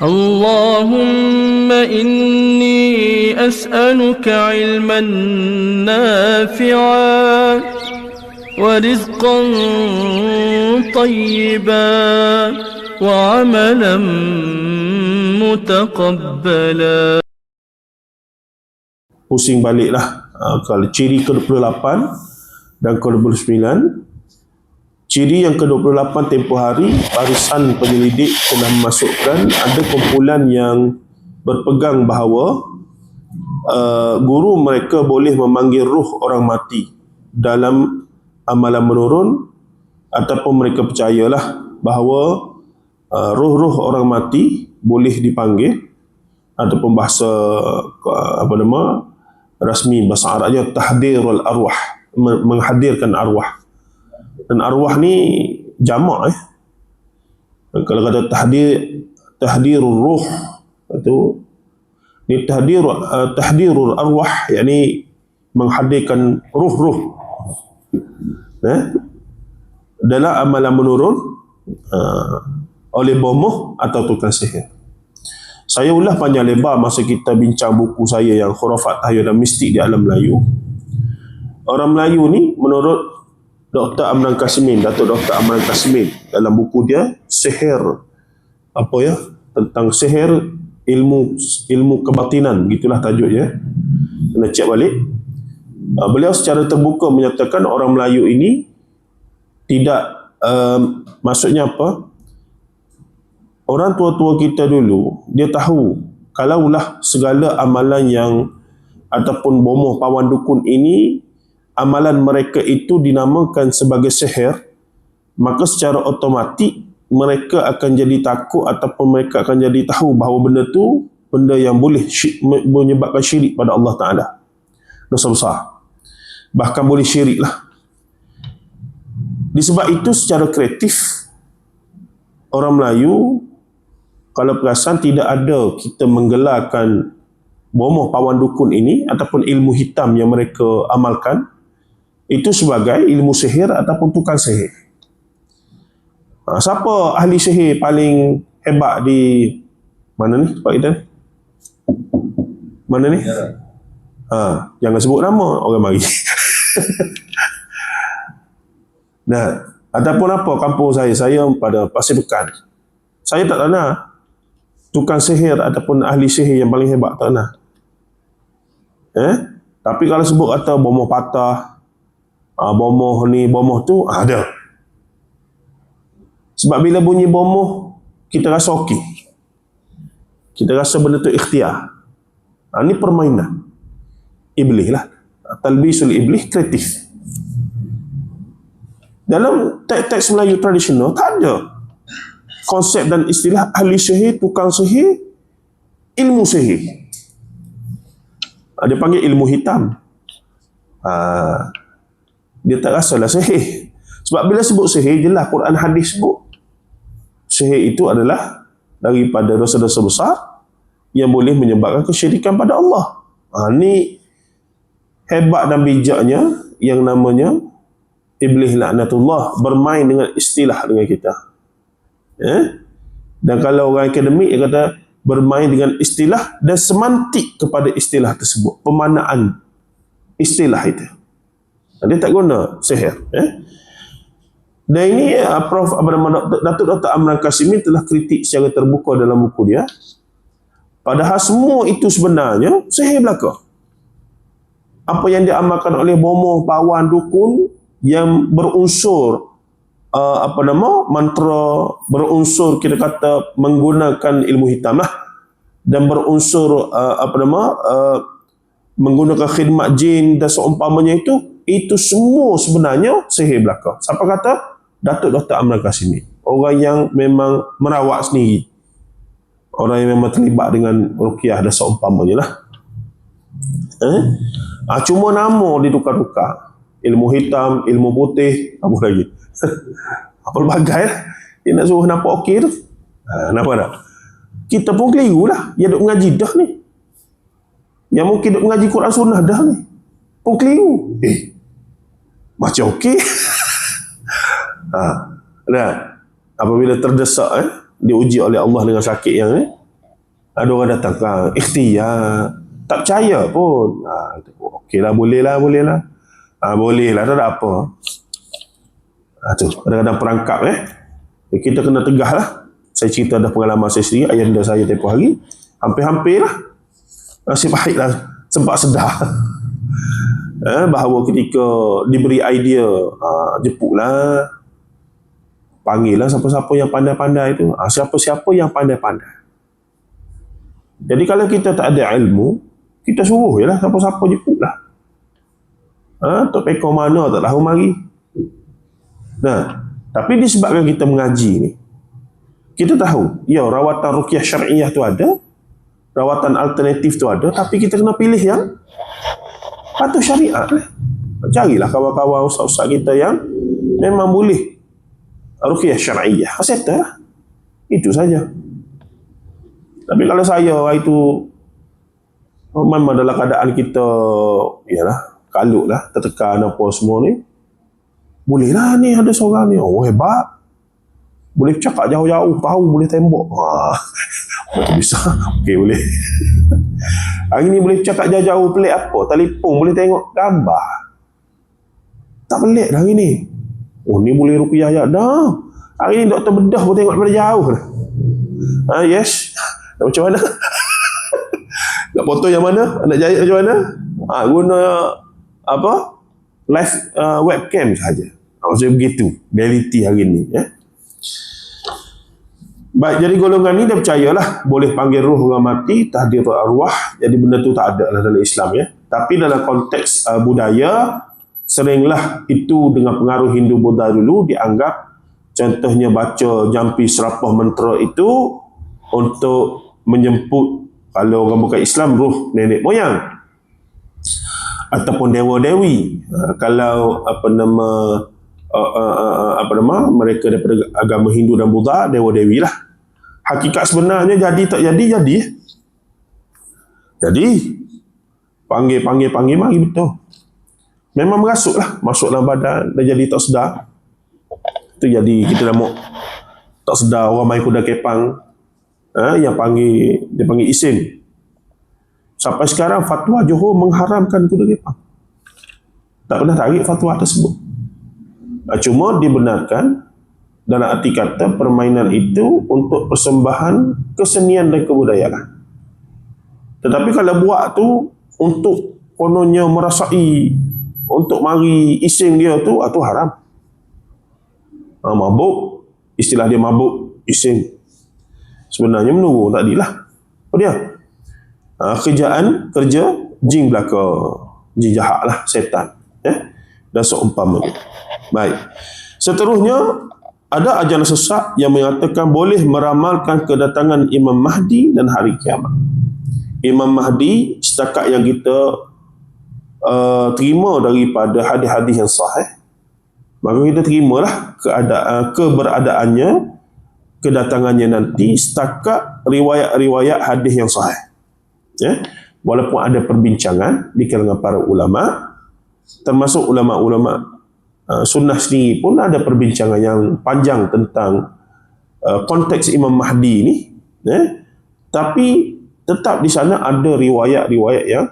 اللهم إني أسألك علما نافعا ورزقا طيبا وعملا متقبلا. Pusing baliklah kalau ciri ke-28 dan ke-29. Ciri yang ke-28, tempoh hari barisan penyelidik telah memasukkan ada kumpulan yang berpegang bahawa guru mereka boleh memanggil ruh orang mati dalam amalan menurun, ataupun mereka percayalah bahawa ruh-ruh orang mati boleh dipanggil, ataupun bahasa rasmi bahasa Arabnya tahdirul arwah, menghadirkan arwah. Dan arwah ni jamak kalau kata tahdirul ruh itu ni tahdirul arwah, yakni menghadirkan ruh-ruh dalam amalan menurun oleh bomoh atau tukang sihir. Saya ulas panjang lebar masa kita bincang buku saya yang Khurafat Tahyul dan Mistik di Alam Melayu. Orang Melayu ni menurut Dr. Amran Kasmin, Datuk Dr. Amran Kasmin, dalam buku dia Sihir tentang sihir ilmu kebatinan, gitulah tajuknya. Kena cek balik. Beliau secara terbuka menyatakan orang Melayu ini tidak maksudnya apa? Orang tua-tua kita dulu, dia tahu kalaulah segala amalan yang ataupun bomoh pawan dukun ini, amalan mereka itu dinamakan sebagai sihir, maka secara otomatik mereka akan jadi takut ataupun mereka akan jadi tahu bahawa benda tu benda yang boleh menyebabkan syirik pada Allah Ta'ala. Dosa besar. Bahkan boleh syirik lah. Disebab itu secara kreatif orang Melayu, kalau perasan tidak ada kita menggelarkan bomoh pawan dukun ini ataupun ilmu hitam yang mereka amalkan itu sebagai ilmu sihir ataupun tukang sihir. Siapa ahli sihir paling hebat di mana ni tempat kita? Mana ni? Jangan sebut nama, orang mari. Nah, ataupun apa kampung saya pada Pasir Bekan. Saya tak tahu tukang sihir ataupun ahli sihir yang paling hebat, tak tahu. Tapi kalau sebut kata bomoh patah, bomoh ni, bomoh tu, ada. Sebab bila bunyi bomoh, kita rasa okey. Kita rasa benda tu ikhtiar. Ini permainan iblis lah. Talbisul iblis kreatif. Dalam teks-teks Melayu tradisional, tak ada konsep dan istilah ahli sihir, tukang sihir, ilmu sihir. Dia panggil ilmu hitam. Dia tak rasalah sihir. Sebab bila sebut sihir, jelas Quran hadis sebut. Sihir itu adalah daripada dosa-dosa besar yang boleh menyebabkan kesyirikan pada Allah. Ni hebat dan bijaknya yang namanya iblis laknatullah bermain dengan istilah dengan kita. Dan kalau orang akademik dia kata bermain dengan istilah dan semantik kepada istilah tersebut, pemaknaan istilah itu. Dia tak guna sihir. Dan ini Prof. Datuk Dr. Amran Kasmin telah kritik secara terbuka dalam buku dia. Padahal semua itu sebenarnya sihir belaka. Apa yang diamalkan oleh bomoh, pawan, dukun yang berunsur mantra, berunsur kita kata menggunakan ilmu hitam lah, dan berunsur menggunakan khidmat jin dan seumpamanya, itu semua sebenarnya sihir belaka. Siapa kata? Datuk Dr. Amran Kasimi, orang yang memang merawat sendiri, orang yang memang terlibat dengan ruqyah dan seumpamanya lah. Cuma nama ditukar-tukar, ilmu hitam, ilmu putih, apa lagi? Apa bagai lah. Dia nak suruh nampak okey tu. Nampak tak? Kita pun keliru lah. Yang duk mengaji dah ni, yang mungkin duk mengaji Quran Sunnah dah ni, pun keliru. Macam okey. Apabila terdesak, diuji oleh Allah dengan sakit yang ni, Ada orang datang, ikhtiar, tak percaya pun. Okeylah, boleh lah. Boleh lah, tak ada apa. Tu, kadang-kadang perangkap kita kena tegah lah. Saya cerita dah pengalaman saya sendiri, ayahanda saya tempoh hari, hampir-hampir lah. Nasib baik lah, sempat sedar. Bahawa ketika diberi idea, jemputlah, panggil lah siapa-siapa yang pandai-pandai tu. Siapa-siapa yang pandai-pandai. Jadi kalau kita tak ada ilmu, kita suruh je lah siapa-siapa jemput lah. Tok Peko mana tak tahu mari. Nah, tapi disebabkan kita mengaji ni, kita tahu, ya, rawatan ruqyah syar'iyah tu ada, rawatan alternatif tu ada, tapi kita kena pilih yang patuh syariat lah. Carilah kawan-kawan ustaz-ustaz kita yang memang boleh ruqyah syar'iyah. Settle lah. Itu saja. Tapi kalau saya itu memang dalam keadaan kita, yalah, kalut lah, tertekan apa semua ni, boleh lah ni ada seorang ni, hebat, boleh cakap jauh-jauh, tahu boleh tembok. Betul bisa. Okey, boleh. Hari ni boleh cakap jauh-jauh, pelik apa, telefon boleh tengok gambar. Tak pelik dah hari ni. Ni boleh ruqyah ya dah. Hari ni doktor bedah pun tengok daripada jauh. Yes. Macam mana? Nak foto yang mana? Nak jahit macam mana? Guna apa? Live webcam saja. Maksudnya begitu realiti hari ni. Baik, jadi golongan ni dia percayalah boleh panggil roh orang mati, tahdir arwah. Jadi benda tu tak ada lah dalam Islam Tapi dalam konteks budaya, seringlah itu dengan pengaruh Hindu Buddha dulu dianggap, contohnya baca jampi serapah mentera itu untuk menjemput, kalau orang bukan Islam, roh nenek moyang ataupun dewa-dewi. Kalau mereka daripada agama Hindu dan Buddha, dewa-dewi lah. Hakikat sebenarnya jadi tak jadi. Jadi panggil mari betul. Memang merasuklah, masuk dalam badan, dah jadi tak sedar. Itu jadi kita dah mau tak sedar orang main kuda kepang. Yang dia panggil isim. Sampai sekarang fatwa Johor mengharamkan kuda kepang. Tak pernah tarik fatwa tersebut. Cuma dibenarkan dalam arti kata permainan itu untuk persembahan kesenian dan kebudayaan. Tetapi kalau buat tu untuk kononnya merasai, untuk mari ising dia tu haram. Mabuk, istilah dia mabuk ising. Sebenarnya menurut tadi lah. Apa dia? Kerja jin belaka, jin jahat lah, setan. Dan seumpamanya. Baik. Seterusnya, ada ajaran sesat yang mengatakan boleh meramalkan kedatangan Imam Mahdi dan hari kiamat. Imam Mahdi, setakat yang kita terima daripada hadis-hadis yang sahih, maka kita terimalah keberadaannya, kedatangannya nanti setakat riwayat-riwayat hadis yang sahih. Walaupun ada perbincangan di kalangan para ulama, termasuk ulama-ulama sunnah sendiri pun ada perbincangan yang panjang tentang konteks Imam Mahdi ni, tapi tetap di sana ada riwayat-riwayat yang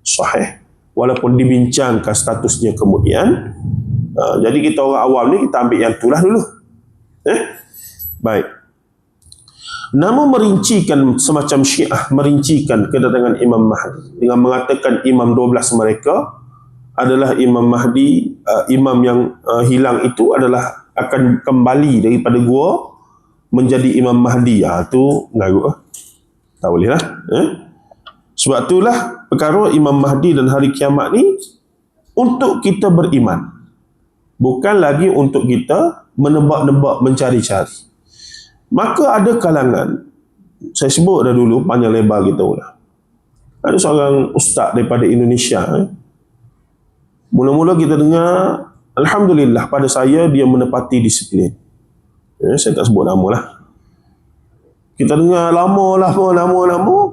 sahih walaupun dibincangkan statusnya kemudian. Jadi kita orang awam ni kita ambil yang itulah dulu. Baik. Namun merincikan, semacam Syiah merincikan kedatangan Imam Mahdi dengan mengatakan imam 12 mereka adalah Imam Mahdi, imam yang hilang itu adalah akan kembali daripada gua menjadi Imam Mahdi. Itu mengarut. Tak boleh lah. Sebab itulah perkara Imam Mahdi dan hari kiamat ni untuk kita beriman, bukan lagi untuk kita menebak-nebak, mencari-cari. Maka ada kalangan, saya sebut dah dulu, panjang lebar kita lah. Ada seorang ustaz daripada Indonesia. Mula-mula kita dengar, alhamdulillah pada saya dia menepati disiplin. Saya tak sebut nama lah. Kita dengar lama,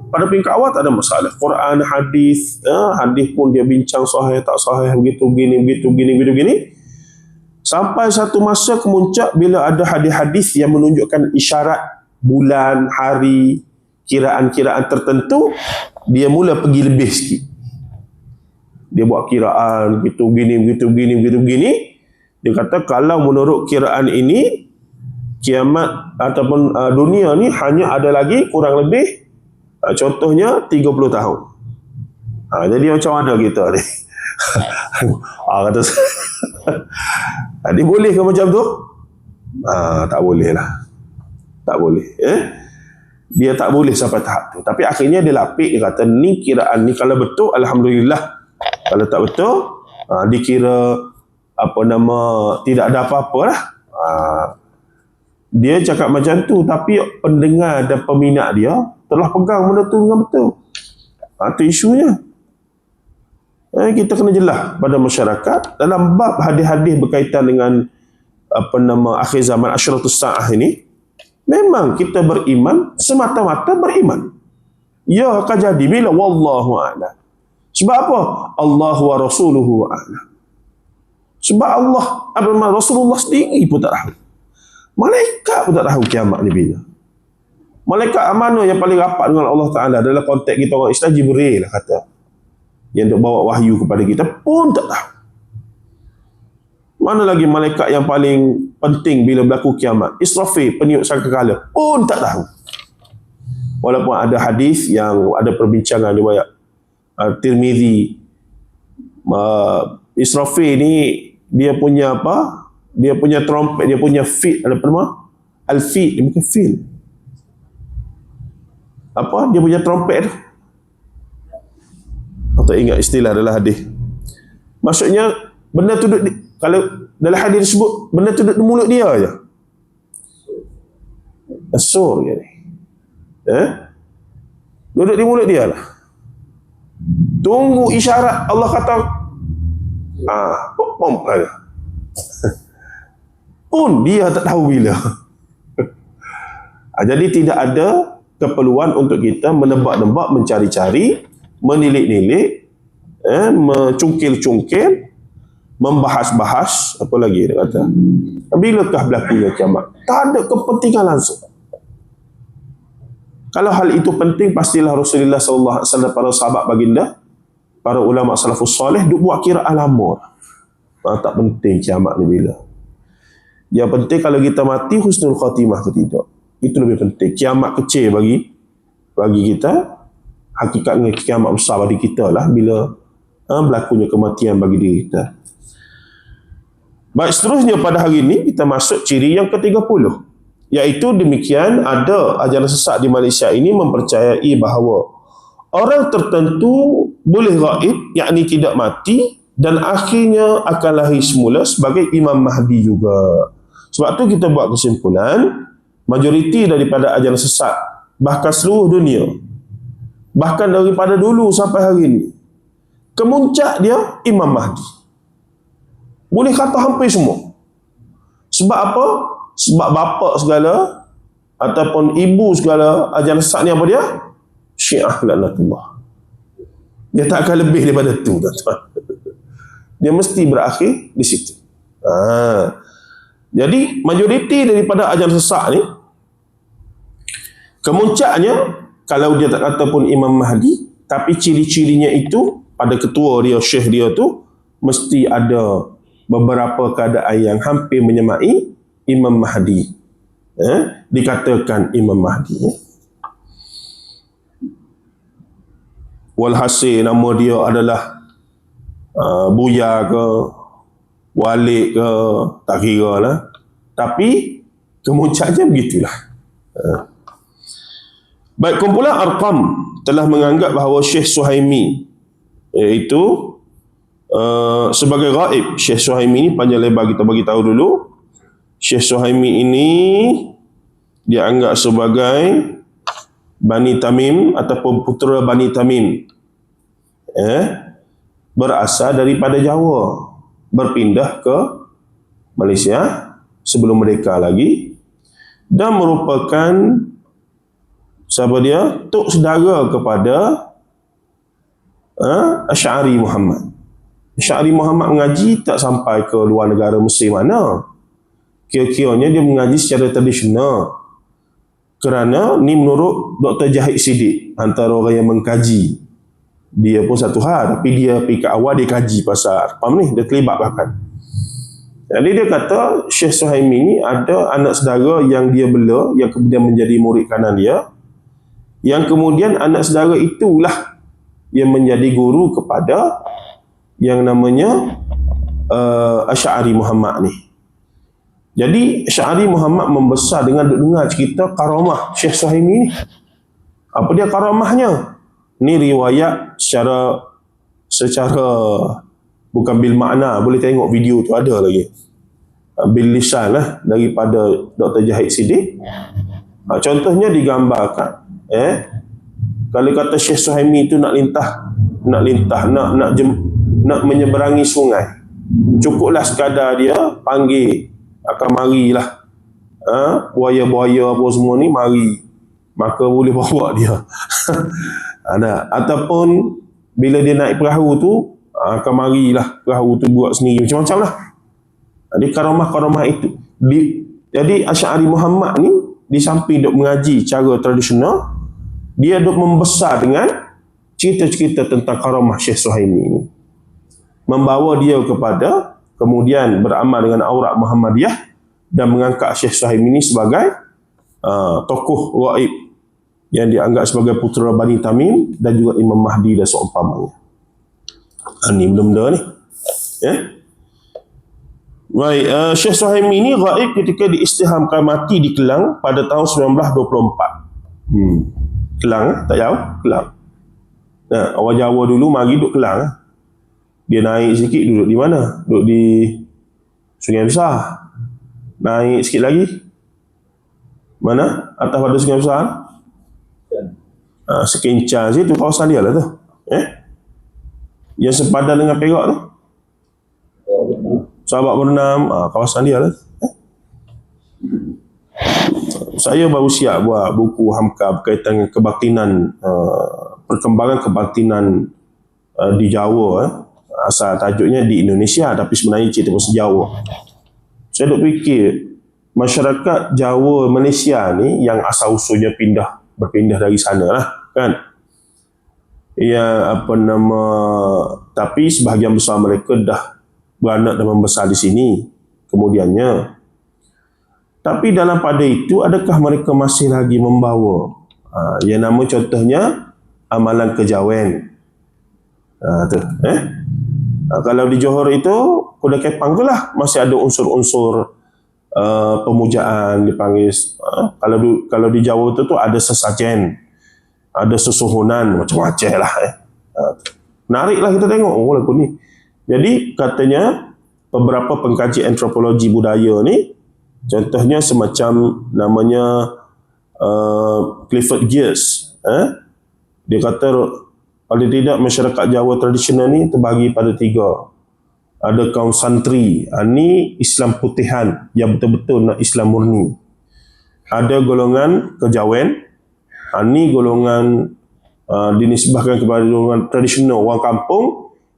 pada peringkat awal tak ada masalah. Quran, hadis, hadis pun dia bincang sahih, tak sahih, begitu gini. Sampai satu masa kemuncak bila ada hadis-hadis yang menunjukkan isyarat bulan, hari, kiraan-kiraan tertentu, dia mula pergi lebih sikit. Dia buat kiraan begitu begini. Dia kata kalau menurut kiraan ini, kiamat ataupun dunia ni hanya ada lagi kurang lebih contohnya 30 tahun. Jadi macam mana kita ni? Kata dia boleh ke macam tu? Tak boleh lah. Tak boleh. Dia tak boleh sampai tahap tu. Tapi akhirnya dia lapik, dia kata ni kiraan ni kalau betul alhamdulillah. Kalau tak betul dikira tidak ada apa-apa lah. Dia cakap macam tu, tapi pendengar dan peminat dia telah pegang benda tu dengan betul. Itu isunya. Kita kena jelas pada masyarakat dalam bab hadis-hadis berkaitan dengan akhir zaman, asyratus sa'ah ini. Memang kita beriman semata-mata beriman. Ya akan jadi bila wallahu a'lam. Sebab apa? Allah wa rasuluhu a'lam. Sebab Allah Rasulullah sendiri pun tak tahu. Malaikat pun tak tahu kiamat ni bila. Malaikat mana yang paling rapat dengan Allah Ta'ala dalam konteks kita orang Islam? Jibril lah kata, yang duk bawa wahyu kepada kita pun tak tahu. Mana lagi malaikat yang paling penting bila berlaku kiamat? Israfil, peniup sangkakala, pun tak tahu. Walaupun ada hadis yang ada perbincangan riwayat Tirmizi, Israfil ni dia punya apa? Dia punya trompet, dia punya fil, ada apa nama? Al-fil, dia bukan fil. Apa? Dia punya trompet. Aku tak ingat istilah dalam hadis. Maksudnya benda tu duduk kalau dalam hadis disebut benda tu duduk di mulut dia aja. Asur dia ni. Duduk di mulut dia lah. Tunggu isyarat Allah kata pom ada. Pun dia tak tahu bila. Jadi tidak ada keperluan untuk kita menebak-nebak, mencari-cari, menilik-nilik, mencungkil-cungkil, membahas-bahas, apa lagi dia kata. Bilakah berlakunya kiamat? Tak ada kepentingan langsung. Kalau hal itu penting, pastilah Rasulullah SAW, para sahabat baginda, para ulama salafus soleh, duk buat kiraan lama. Tak penting kiamat ni bila. Yang penting kalau kita mati husnul khatimah ke tidak. Itu lebih penting. Kiamat kecil bagi kita, hakikatnya kiamat besar bagi kita lah bila berlakunya kematian bagi diri kita. Baik, seterusnya pada hari ini kita masuk ciri yang ke-30, iaitu demikian ada ajaran sesat di Malaysia ini mempercayai bahawa orang tertentu boleh gaib, yakni tidak mati, dan akhirnya akan lahir semula sebagai Imam Mahdi juga. Sebab tu kita buat kesimpulan, majoriti daripada ajaran sesat, bahkan seluruh dunia, bahkan daripada dulu sampai hari ini, kemuncak dia Imam Mahdi. Boleh kata hampir semua. Sebab apa? Sebab bapa segala ataupun ibu segala ajaran sesat ni apa dia? Syiah laknatullah. Dia tak akan lebih daripada tu, tuan-tuan. Dia mesti berakhir di situ. Jadi majoriti daripada ajaran sesat ni, kemuncaknya kalau dia tak kata pun Imam Mahdi, tapi ciri-cirinya itu pada ketua dia, syekh dia tu mesti ada beberapa keadaan yang hampir menyamai Imam Mahdi. Dikatakan Imam Mahdi. Walhasil nama dia adalah Buya ke Walid ke, tak kira lah. Tapi kemuncaknya begitulah. Baik, kumpulan Arqam telah menganggap bahawa Syekh Suhaimi, iaitu sebagai gaib. Syekh Suhaimi ini panjang lebar kita bagi tahu dulu. Syekh Suhaimi ini dia anggap sebagai Bani Tamim ataupun putera Bani Tamim. Berasal daripada Jawa, berpindah ke Malaysia sebelum merdeka lagi, dan merupakan siapa dia? Tok saudara kepada Asy'ari Muhammad. Asy'ari Muhammad mengaji tak sampai ke luar negara Mesir mana. Kira-kiranya dia mengaji secara tradisional. Kerana ni menurut Dr. Jahid Siddiq, antara orang yang mengkaji. Dia pun satu hal, tapi dia pergi ke awal, dia kaji pasal Arqam ni, dia terlibat bahkan. Jadi dia kata Syekh Suhaimi ni ada anak saudara yang dia bela, yang kemudian menjadi murid kanan dia, yang kemudian anak saudara itulah yang menjadi guru kepada yang namanya Asy'ari Muhammad ni. Jadi Asy'ari Muhammad membesar dengan dengar cerita karamah Syekh Suhaimi ni. Apa dia karamahnya? Ni riwayat secara bukan bil makna, boleh tengok video tu ada lagi. Bil lisan lah daripada Dr. Jahid Siddiq. Contohnya digambarkan, kalau kata Syekh Suhaimi tu nak menyeberangi sungai, cukuplah sekadar dia panggil, akan marilah buaya-buaya apa semua ni mari, maka boleh bawa dia. Ada. Ataupun bila dia naik perahu tu, akan marilah perahu tu buat sendiri, macam-macam lah. Jadi karamah-karamah itu. Jadi Asy'ari Muhammad ni di samping duk mengaji cara tradisional, dia duk membesar dengan cerita-cerita tentang karamah Syekh Suhaimi ni, membawa dia kepada kemudian beramal dengan aurat Muhammadiyah dan mengangkat Syekh Suhaimi ni sebagai tokoh ghaib yang dianggap sebagai putera Bani Tamim dan juga Imam Mahdi dan seumpamanya. Ni benda-benda ni. Baik, Syekh Suhaimi ni ghaib ketika diistihamkan mati di Kelang pada tahun 1924. Kelang, tak jauh? Kelang. Nah, orang Jawa dulu mari duduk Kelang. Dia naik sikit duduk di mana? Duduk di Sungai Besar. Naik sikit lagi. Mana? Atas pada Sungai Besar. Sekencang situ kawasan dia lah tu. Yang sepadan dengan Perak tu. Sahabat berenam, kawasan dia lah. Saya baru siap buat buku Hamka berkaitan dengan kebatinan, perkembangan kebatinan di Jawa. Asal tajuknya di Indonesia, tapi sebenarnya cerita pasal Jawa. Saya duk fikir, masyarakat Jawa Malaysia ni yang asal usulnya berpindah dari sana lah, kan? Ya, tapi sebahagian besar mereka dah beranak dan membesar di sini kemudiannya. Tapi dalam pada itu, adakah mereka masih lagi membawa yang nama contohnya amalan kejawen? Kalau di Johor itu, Kuda Kepang tu lah masih ada unsur-unsur pemujaan dipanggil. Kalau di Jawa tu ada sesajen, ada susuhunan, macam-macam lah. Menariklah kita tengok lagu ni. Jadi katanya beberapa pengkaji antropologi budaya ni, contohnya semacam namanya Clifford Geertz, dia kata paling tidak masyarakat Jawa tradisional ni terbagi pada 3. Ada kaum santri, ni Islam putihan yang betul-betul nak Islam murni. Ada golongan kejawen, ni golongan dinisbahkan kepada golongan tradisional orang kampung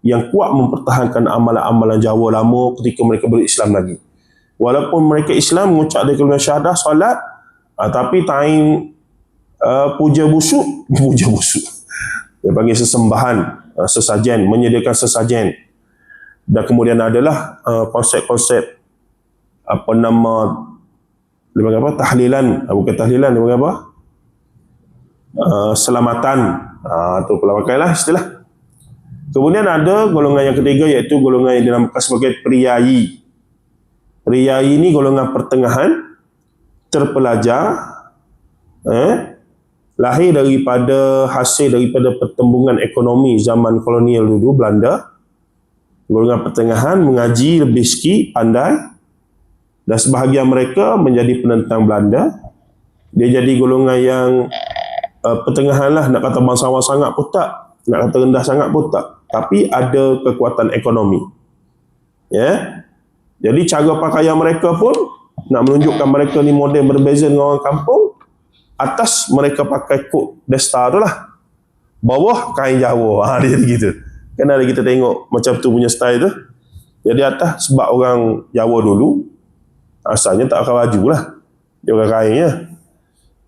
yang kuat mempertahankan amalan-amalan Jawa lama ketika mereka berislam lagi. Walaupun mereka Islam mengucap dari kalimah syahadah, solat, tapi time puja busuk. Dia panggil sesembahan, sesajen, menyediakan sesajen. Dan kemudian adalah konsep-konsep tahlilan, bukan tahlilan, dia panggil apa? Selamatan, tu pelawakailah istilah. Kemudian ada golongan yang ketiga, iaitu golongan yang dinamakan sebagai priyayi. Priyayi ini golongan pertengahan, terpelajar, lahir daripada hasil daripada pertembungan ekonomi zaman kolonial dulu Belanda. Golongan pertengahan, mengaji lebih sikit, pandai, dan sebahagian mereka menjadi penentang Belanda. Dia jadi golongan yang pertengahan lah, nak kata bangsawan sangat pun tak, nak kata rendah sangat pun tak, tapi ada kekuatan ekonomi. Jadi cara pakaian mereka pun nak menunjukkan mereka ni model berbeza dengan orang kampung. Atas mereka pakai kod desta tu lah, bawah kain Jawa. Dia jadi gitu. Kan ada kita tengok macam tu punya style tu. Jadi atas, sebab orang Jawa dulu asalnya tak pakai baju lah, dia pakai kain je.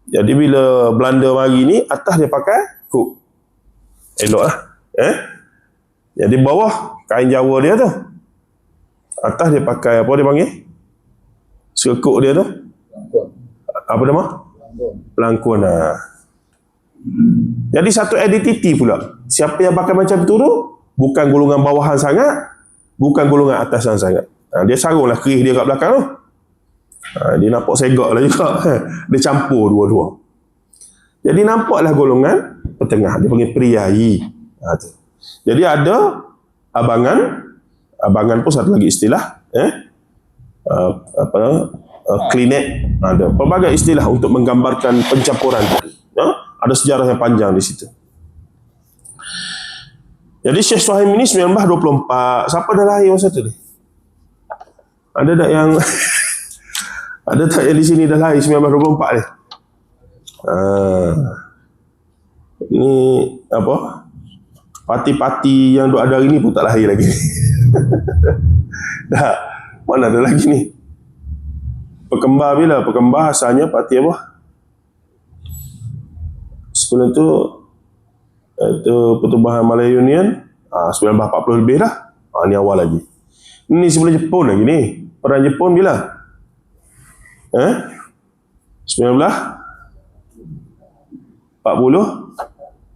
Jadi bila Belanda mari ni, atas dia pakai kuk. Elok lah. Jadi bawah kain Jawa dia tu. Atas dia pakai apa dia panggil? Sekuk dia tu. Apa nama? Pelangkun. Jadi satu identiti pula. Siapa yang pakai macam tu bukan golongan bawahan sangat, bukan golongan atasan sangat. Dia sarunglah kerih dia kat belakang tu. Dia nampak segak lah juga. Dia campur dua-dua. Jadi nampaklah golongan petengah. Dia panggil priayi. Jadi ada abangan. Abangan pun satu lagi istilah. Klinet. Ada pelbagai istilah untuk menggambarkan pencampuran. Ada sejarah yang panjang di situ. Jadi Syekh Suhaim ini 1924. Siapa dah lahir masa tu ni? Ada tak yang ada tak yang di sini dah lahir 1924 ni? Ini apa? Parti-parti yang duk ada hari ni pun tak lahir lagi. Dah, mana ada lagi ni? Pekembar bila? Pekembar asalnya parti apa? Sebelum tu Pertubuhan Malaya Union 1940 lebih dah. Ni awal lagi. Ini sebelum Jepun lagi ni. Perang Jepun bila? 1940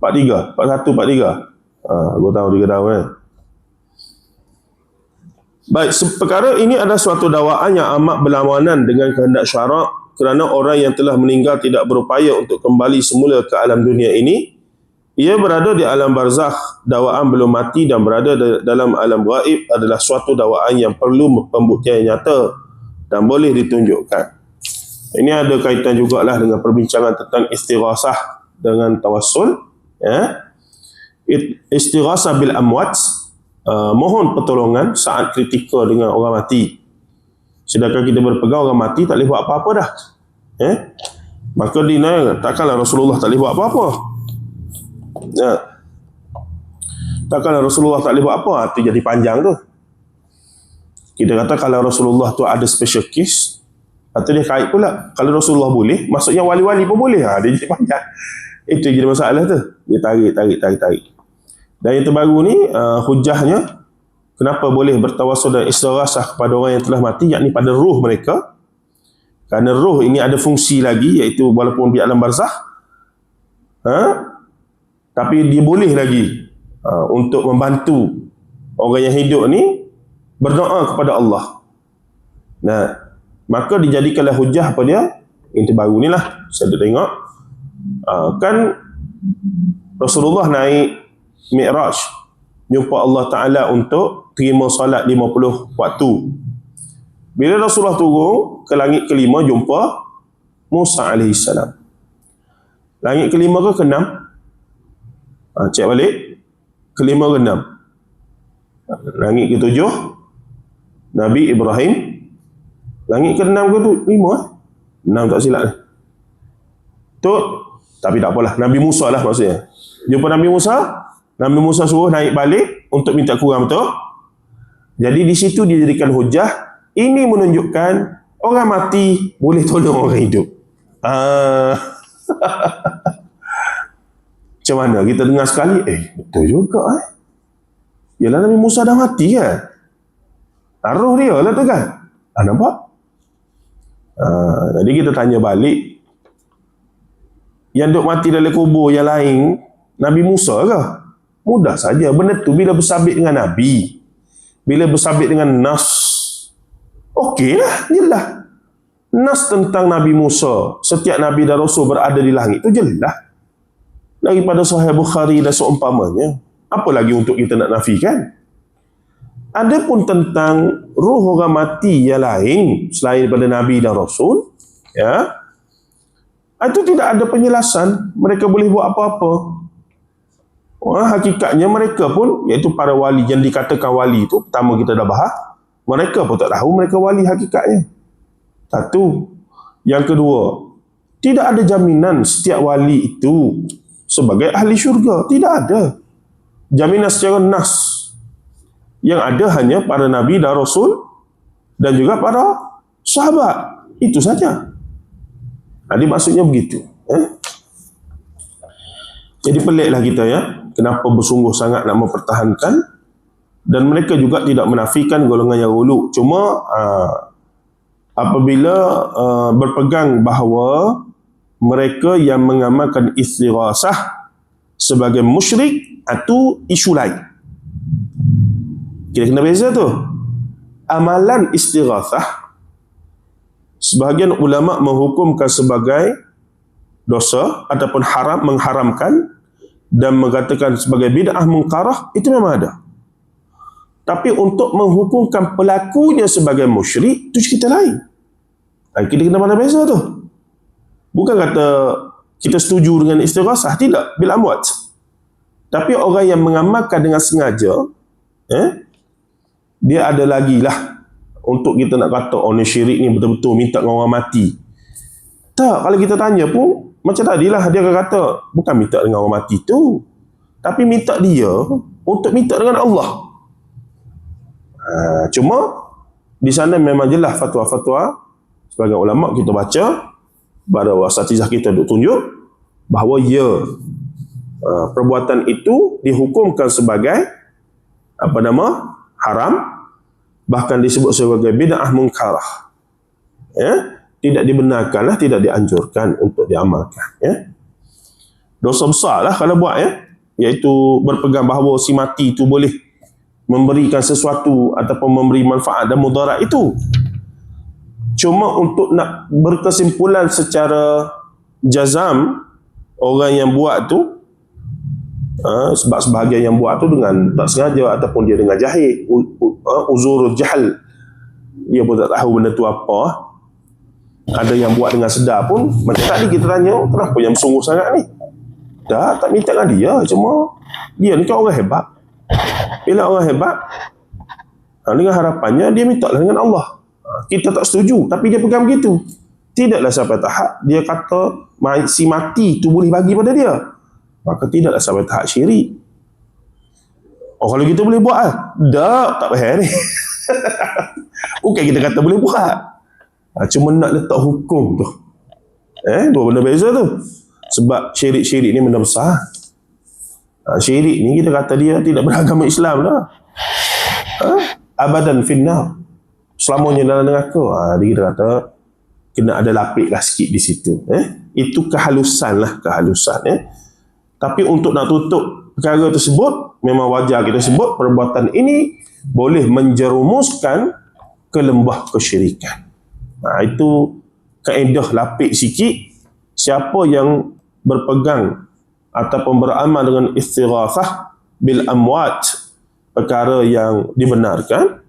43 2 tahun 3 tahun Baik, perkara ini adalah suatu dakwaan yang amat berlawanan dengan kehendak syarak, kerana orang yang telah meninggal tidak berupaya untuk kembali semula ke alam dunia ini. Ia berada di alam barzakh, dakwaan belum mati, dan berada dalam alam gaib adalah suatu dakwaan yang perlu pembuktian nyata dan boleh ditunjukkan. Ini ada kaitan jugalah dengan perbincangan tentang istighasah dengan tawassul. Istighasah bil amwat, mohon pertolongan saat kritikal dengan orang mati. Sedangkan kita berpegang orang mati tak boleh buat apa-apa dah. Maka dina takkanlah Rasulullah tak boleh buat apa-apa. Takkanlah Rasulullah tak boleh buat apa, itu jadi panjang tu. Kita kata kalau Rasulullah tu ada special case, atau dia kait pula. Kalau Rasulullah boleh, maksudnya wali-wali pun boleh. Dia jadi panjang. Itu jadi masalah tu. Dia tarik. Dan yang terbaru ni, hujahnya, kenapa boleh bertawassul dan istighasah kepada orang yang telah mati, yakni pada ruh mereka. Kerana ruh ini ada fungsi lagi, iaitu walaupun di alam barzakh, tapi dia boleh lagi untuk membantu orang yang hidup ni berdoa kepada Allah. Nah, maka dijadikanlah hujah apa dia? Yang terbaru ni lah, saya tengok. Kan Rasulullah naik Mi'raj, jumpa Allah Ta'ala untuk terima solat 50 waktu. Bila Rasulullah turun ke langit kelima, jumpa Musa AS. Langit kelima ke keenam? Cek balik. Kelima ke enam? Langit ketujuh Nabi Ibrahim. Langit ke enam ke lima? Enam tak silap ni. Tapi tak apalah, Nabi Musa lah maksudnya. Jumpa Nabi Musa, Nabi Musa suruh naik balik untuk minta kurang, betul? Jadi di situ dia jadikan hujah. Ini menunjukkan orang mati boleh tolong orang hidup. Macam mana kita dengar sekali, betul juga Yalah Nabi Musa dah mati kan? Roh dia lah tu kan? Nampak? Jadi kita tanya balik, yang duk mati dalam kubur yang lain Nabi Musa ke? Mudah saja. Benda tu bila bersabit dengan Nabi, bila bersabit dengan Nas, okeylah, jelas. Nas tentang Nabi Musa, setiap Nabi dan Rasul berada di langit, itu jelas. Daripada Sahih Bukhari dan seumpamanya. Apa lagi untuk kita nak nafikan? Adapun tentang ruh orang mati yang lain selain daripada Nabi dan Rasul, itu tidak ada penjelasan. Mereka boleh buat apa-apa. Hakikatnya mereka pun, iaitu para wali yang dikatakan wali itu, pertama kita dah bahas, mereka pun tak tahu mereka wali hakikatnya. Satu. Yang kedua, tidak ada jaminan setiap wali itu sebagai ahli syurga. Tidak ada jaminan secara nas. Yang ada hanya para Nabi dan Rasul dan juga para sahabat. Itu saja. Jadi maksudnya begitu. Jadi peliklah kita ya, kenapa bersungguh sangat nak mempertahankan, dan mereka juga tidak menafikan golongan yang ghulu. Cuma apabila berpegang bahawa mereka yang mengamalkan istighasah sebagai musyrik, itu isu lain. Kita kena beza tu. Amalan istighasah, sebahagian ulama menghukumkan sebagai dosa ataupun haram, mengharamkan dan mengatakan sebagai bid'ah munkarah, itu memang ada. Tapi untuk menghukumkan pelakunya sebagai musyrik, itu cerita lain. Kita kena mana beza tu. Bukan kata kita setuju dengan istighasah, tidak, bil amwat. Tapi orang yang mengamalkan dengan sengaja, dia ada lagi lah untuk kita nak kata ni syirik ni betul-betul minta dengan orang mati. Tak, kalau kita tanya pun macam tadilah, dia akan kata bukan minta dengan orang mati tu, tapi minta dia untuk minta dengan Allah. Cuma di sana memang jelas fatwa-fatwa sebagai ulama kita baca, pada wasatizah kita duk tunjuk bahawa perbuatan itu dihukumkan sebagai haram, bahkan disebut sebagai bid'ah munkarah. Tidak dibenarkanlah, tidak dianjurkan untuk diamalkan. Dosa besar lah kalau buat, iaitu berpegang bahawa si mati itu boleh memberikan sesuatu ataupun memberi manfaat dan mudarat itu. Cuma untuk nak berkesimpulan secara jazam, orang yang buat tu, sebab sebahagian yang buat tu dengan tak sengaja ataupun dia dengan jahil, uzurul jahal, dia pun tak tahu benda tu apa. Ada yang buat dengan sedar pun. Macam tadi kita tanya, kenapa yang bersungguh sangat ni? Tak minta dengan dia, cuma dia ni kan orang hebat. Bila orang hebat, dengan harapannya dia minta dengan Allah. Kita tak setuju, tapi dia pegang begitu. Tidaklah sampai tahap dia kata si mati tu boleh bagi pada dia, maka tidaklah sampai tahap syirik. Kalau kita boleh buat tak payah ni. Bukan kita kata boleh buat, cuma nak letak hukum tu. Dua benda beza tu. Sebab syirik-syirik ni benda besar. Syirik ni kita kata dia tidak beragama Islam dah. Abadan finnar, selamanya dalam neraka. Dia kita kata kena ada lapik lah sikit di situ. Itu kehalusan lah, kehalusan. Tapi untuk nak tutup perkara tersebut, memang wajar kita sebut perbuatan ini boleh menjerumuskan ke lembah kesyirikan. Itu kaedah lapik sikit. Siapa yang berpegang ataupun beramal dengan istighasah bil amwat, perkara yang dibenarkan,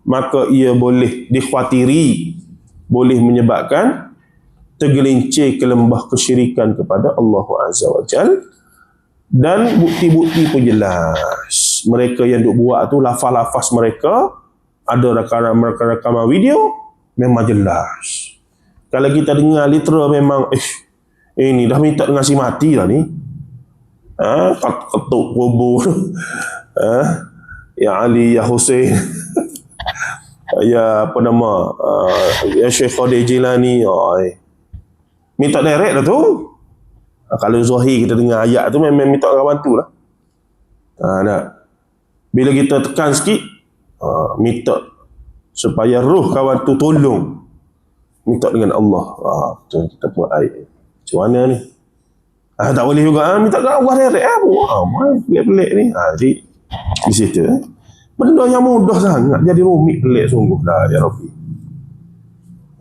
maka ia boleh dikhawatiri boleh menyebabkan tergelincir ke lembah kesyirikan kepada Allah Azza wa Jal. Dan bukti-bukti pun jelas. Mereka yang duk buat tu, lafaz-lafaz mereka, ada rakaman video, memang jelas. Kalau kita dengar literal memang ini dah minta dengan si mati lah ni. Ketuk kubur. Ya Ali, ya Hussein. Ya apa nama, ya Syekh Qadir Jilani. Minta direct lah tu. Kalau Zahir kita dengar ayat tu memang minta kawan tu lah. Bila kita tekan sikit, minta supaya roh kawan tu tolong, minta dengan Allah. Kita buat ayat macam mana ni? Tak boleh juga minta dengan Allah direct. Pelik-pelik ni. Jadi di situ benda yang mudah sangat jadi rumit, pelik sungguh lah ya Rabbi.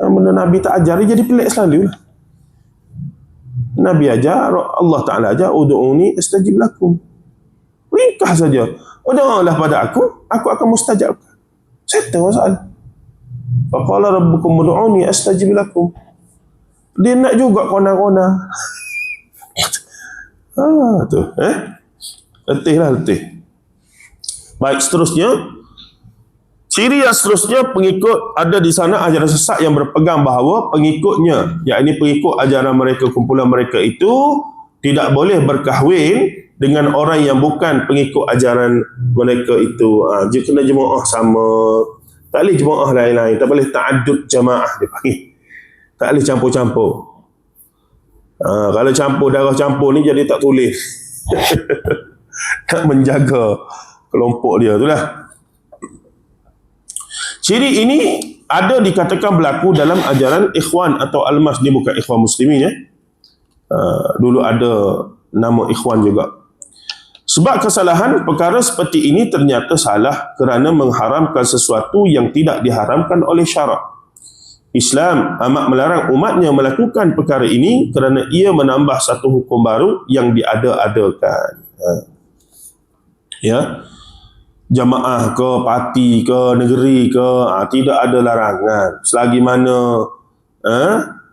Benda Nabi tak ajari jadi pelik selalu lah. Nabi ajar, Allah Ta'ala ajar, udu'uni astajib lakum. Ringkas saja. Doalah pada aku akan mustajab. Settle masalah. Faqala rabbukum udu'uni astajib lakum. Dia nak juga kona-kona. Tu. Letih lah, letih. Baik, seterusnya. Ciri yang seterusnya, pengikut ada di sana ajaran sesat yang berpegang bahawa pengikutnya, yakni pengikut ajaran mereka, kumpulan mereka itu tidak boleh berkahwin dengan orang yang bukan pengikut ajaran mereka itu. Kena jemaah sama, tak boleh jemaah lain-lain, tak boleh ta'addud jamaah dia panggil, tak boleh campur-campur. Kalau campur darah campur ni jadi tak tulis. Nak menjaga kelompok dia tu lah. Ciri ini ada dikatakan berlaku dalam ajaran Ikhwan atau Almas. Dia bukan Ikhwan Muslimin ya. Dulu ada nama Ikhwan juga. Sebab kesalahan perkara seperti ini ternyata salah kerana mengharamkan sesuatu yang tidak diharamkan oleh syarak. Islam amat melarang umatnya melakukan perkara ini kerana ia menambah satu hukum baru yang diada-adakan. Ya, jamaah ke, parti ke, negeri ke, tidak ada larangan. Selagi mana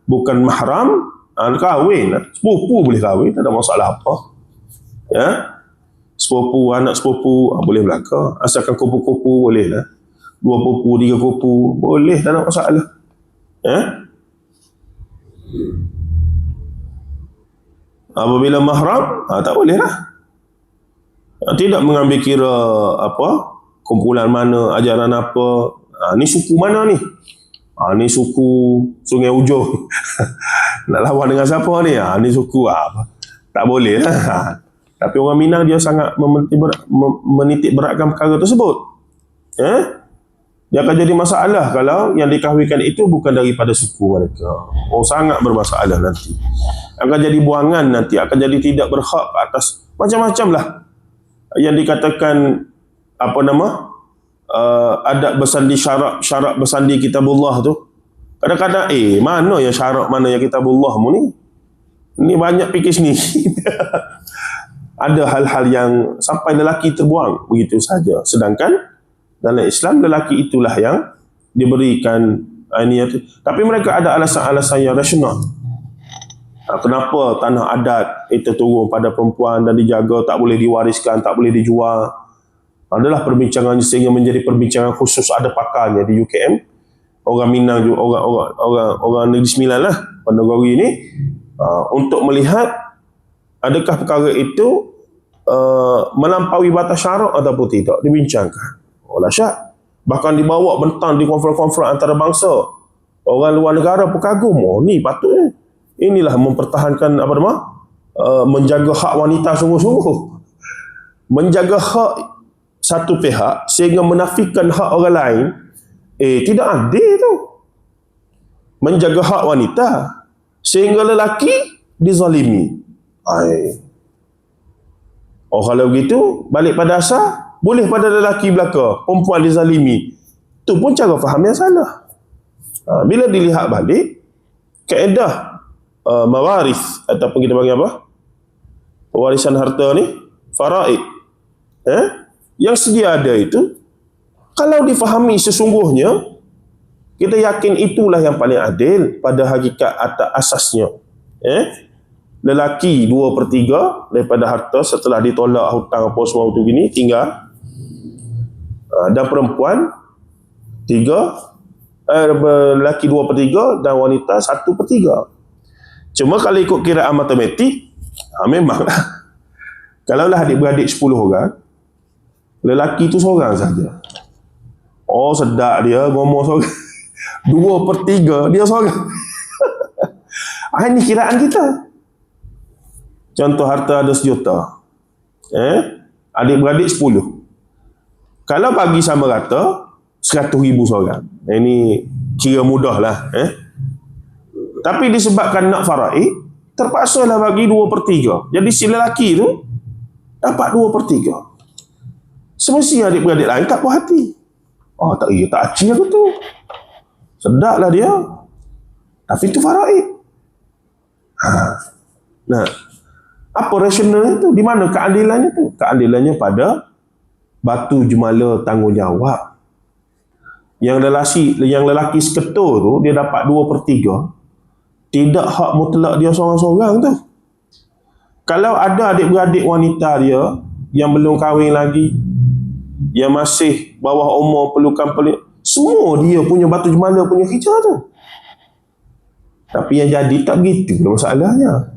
bukan mahram, kahwin, sepupu boleh kahwin, tak ada masalah apa. Ya, sepupu, anak sepupu boleh belaka. Asalkan kupu-kupu boleh lah. 2 kupu, 3 kupu boleh, tak ada masalah. Apabila mahram, tak boleh lah. Tidak mengambil kira apa, kumpulan mana, ajaran apa, ni suku mana ni, ni suku Sungai Ujung. Nak lawan dengan siapa ni, ni suku apa, tak boleh lah. Tapi orang Minang dia sangat menitik beratkan perkara tersebut. Dia akan jadi masalah kalau yang dikahwinkan itu bukan daripada suku mereka. Sangat bermasalah nanti. Akan jadi buangan nanti, akan jadi tidak berhak atas macam-macam lah. Yang dikatakan apa nama, adat bersandi syarak bersandi kitabullah tu. Kadang-kadang mana yang syarak, mana yang kitabullah mu ni? Ni banyak fikir sendiri. Ada hal-hal yang sampai lelaki terbuang begitu saja. Sedangkan dalam Islam lelaki itulah yang diberikan ini. Tapi mereka ada alasan-alasan yang rasional. Kenapa tanah adat itu turun pada perempuan dan dijaga, tak boleh diwariskan, tak boleh dijual. Adalah perbincangan sehingga menjadi perbincangan khusus, ada pakarnya di UKM. Orang Minang juga, orang Negeri Sembilan lah, Pandegori ini, untuk melihat adakah perkara itu melampaui batas syarak ataupun tidak, dibincangkan. Dahsyat. Bahkan dibawa bentang di konferensi-konferensi antarabangsa. Orang luar negara pun kagum. Ni patutnya. Inilah mempertahankan apa nama? Menjaga hak wanita sungguh-sungguh. Menjaga hak satu pihak sehingga menafikan hak orang lain. Tidak adil tu. Menjaga hak wanita sehingga lelaki dizalimi. Kalau begitu, balik pada asal, boleh pada lelaki belaka, perempuan dizalimi. Itu pun cara faham yang salah. Bila dilihat balik, kaedah mawaris, ataupun kita panggil apa? Pewarisan harta ni, faraid. Yang sedia ada itu, kalau difahami sesungguhnya, kita yakin itulah yang paling adil pada hakikat atas asasnya. Lelaki 2/3 daripada harta setelah ditolak hutang apa semua tu gini, tinggal. Dan perempuan 3, lelaki 2/3 dan wanita 1/3. Cuma kalau ikut kiraan matematik, memanglah kalau lah adik-beradik 10 orang, lelaki tu seorang saja. Sedap dia ngomong seorang. 2/3 dia seorang. Ini kiraan kita. Contoh harta ada 1 juta. Adik-beradik 10. Kalau bagi sama rata, 100,000 seorang. Ini kira mudah lah. Tapi disebabkan nak faraid, terpaksalah bagi 2/3. Jadi si lelaki tu dapat 2/3. Semestinya adik-beradik lain tak puas hati. Tak aci aku tu. Sedaplah dia. Tapi itu faraid. Nah, apa rasionalnya tu? Di mana keadilannya tu? Keadilannya pada batu jemala tanggungjawab. Yang lelaki seketul tu, dia dapat 2/3. Tidak hak mutlak dia seorang-seorang tu. Kalau ada adik-beradik wanita dia yang belum kahwin lagi, yang masih bawah umur perlukan semua dia punya batu jemala punya hijau tu. Tapi yang jadi tak begitu masalahnya.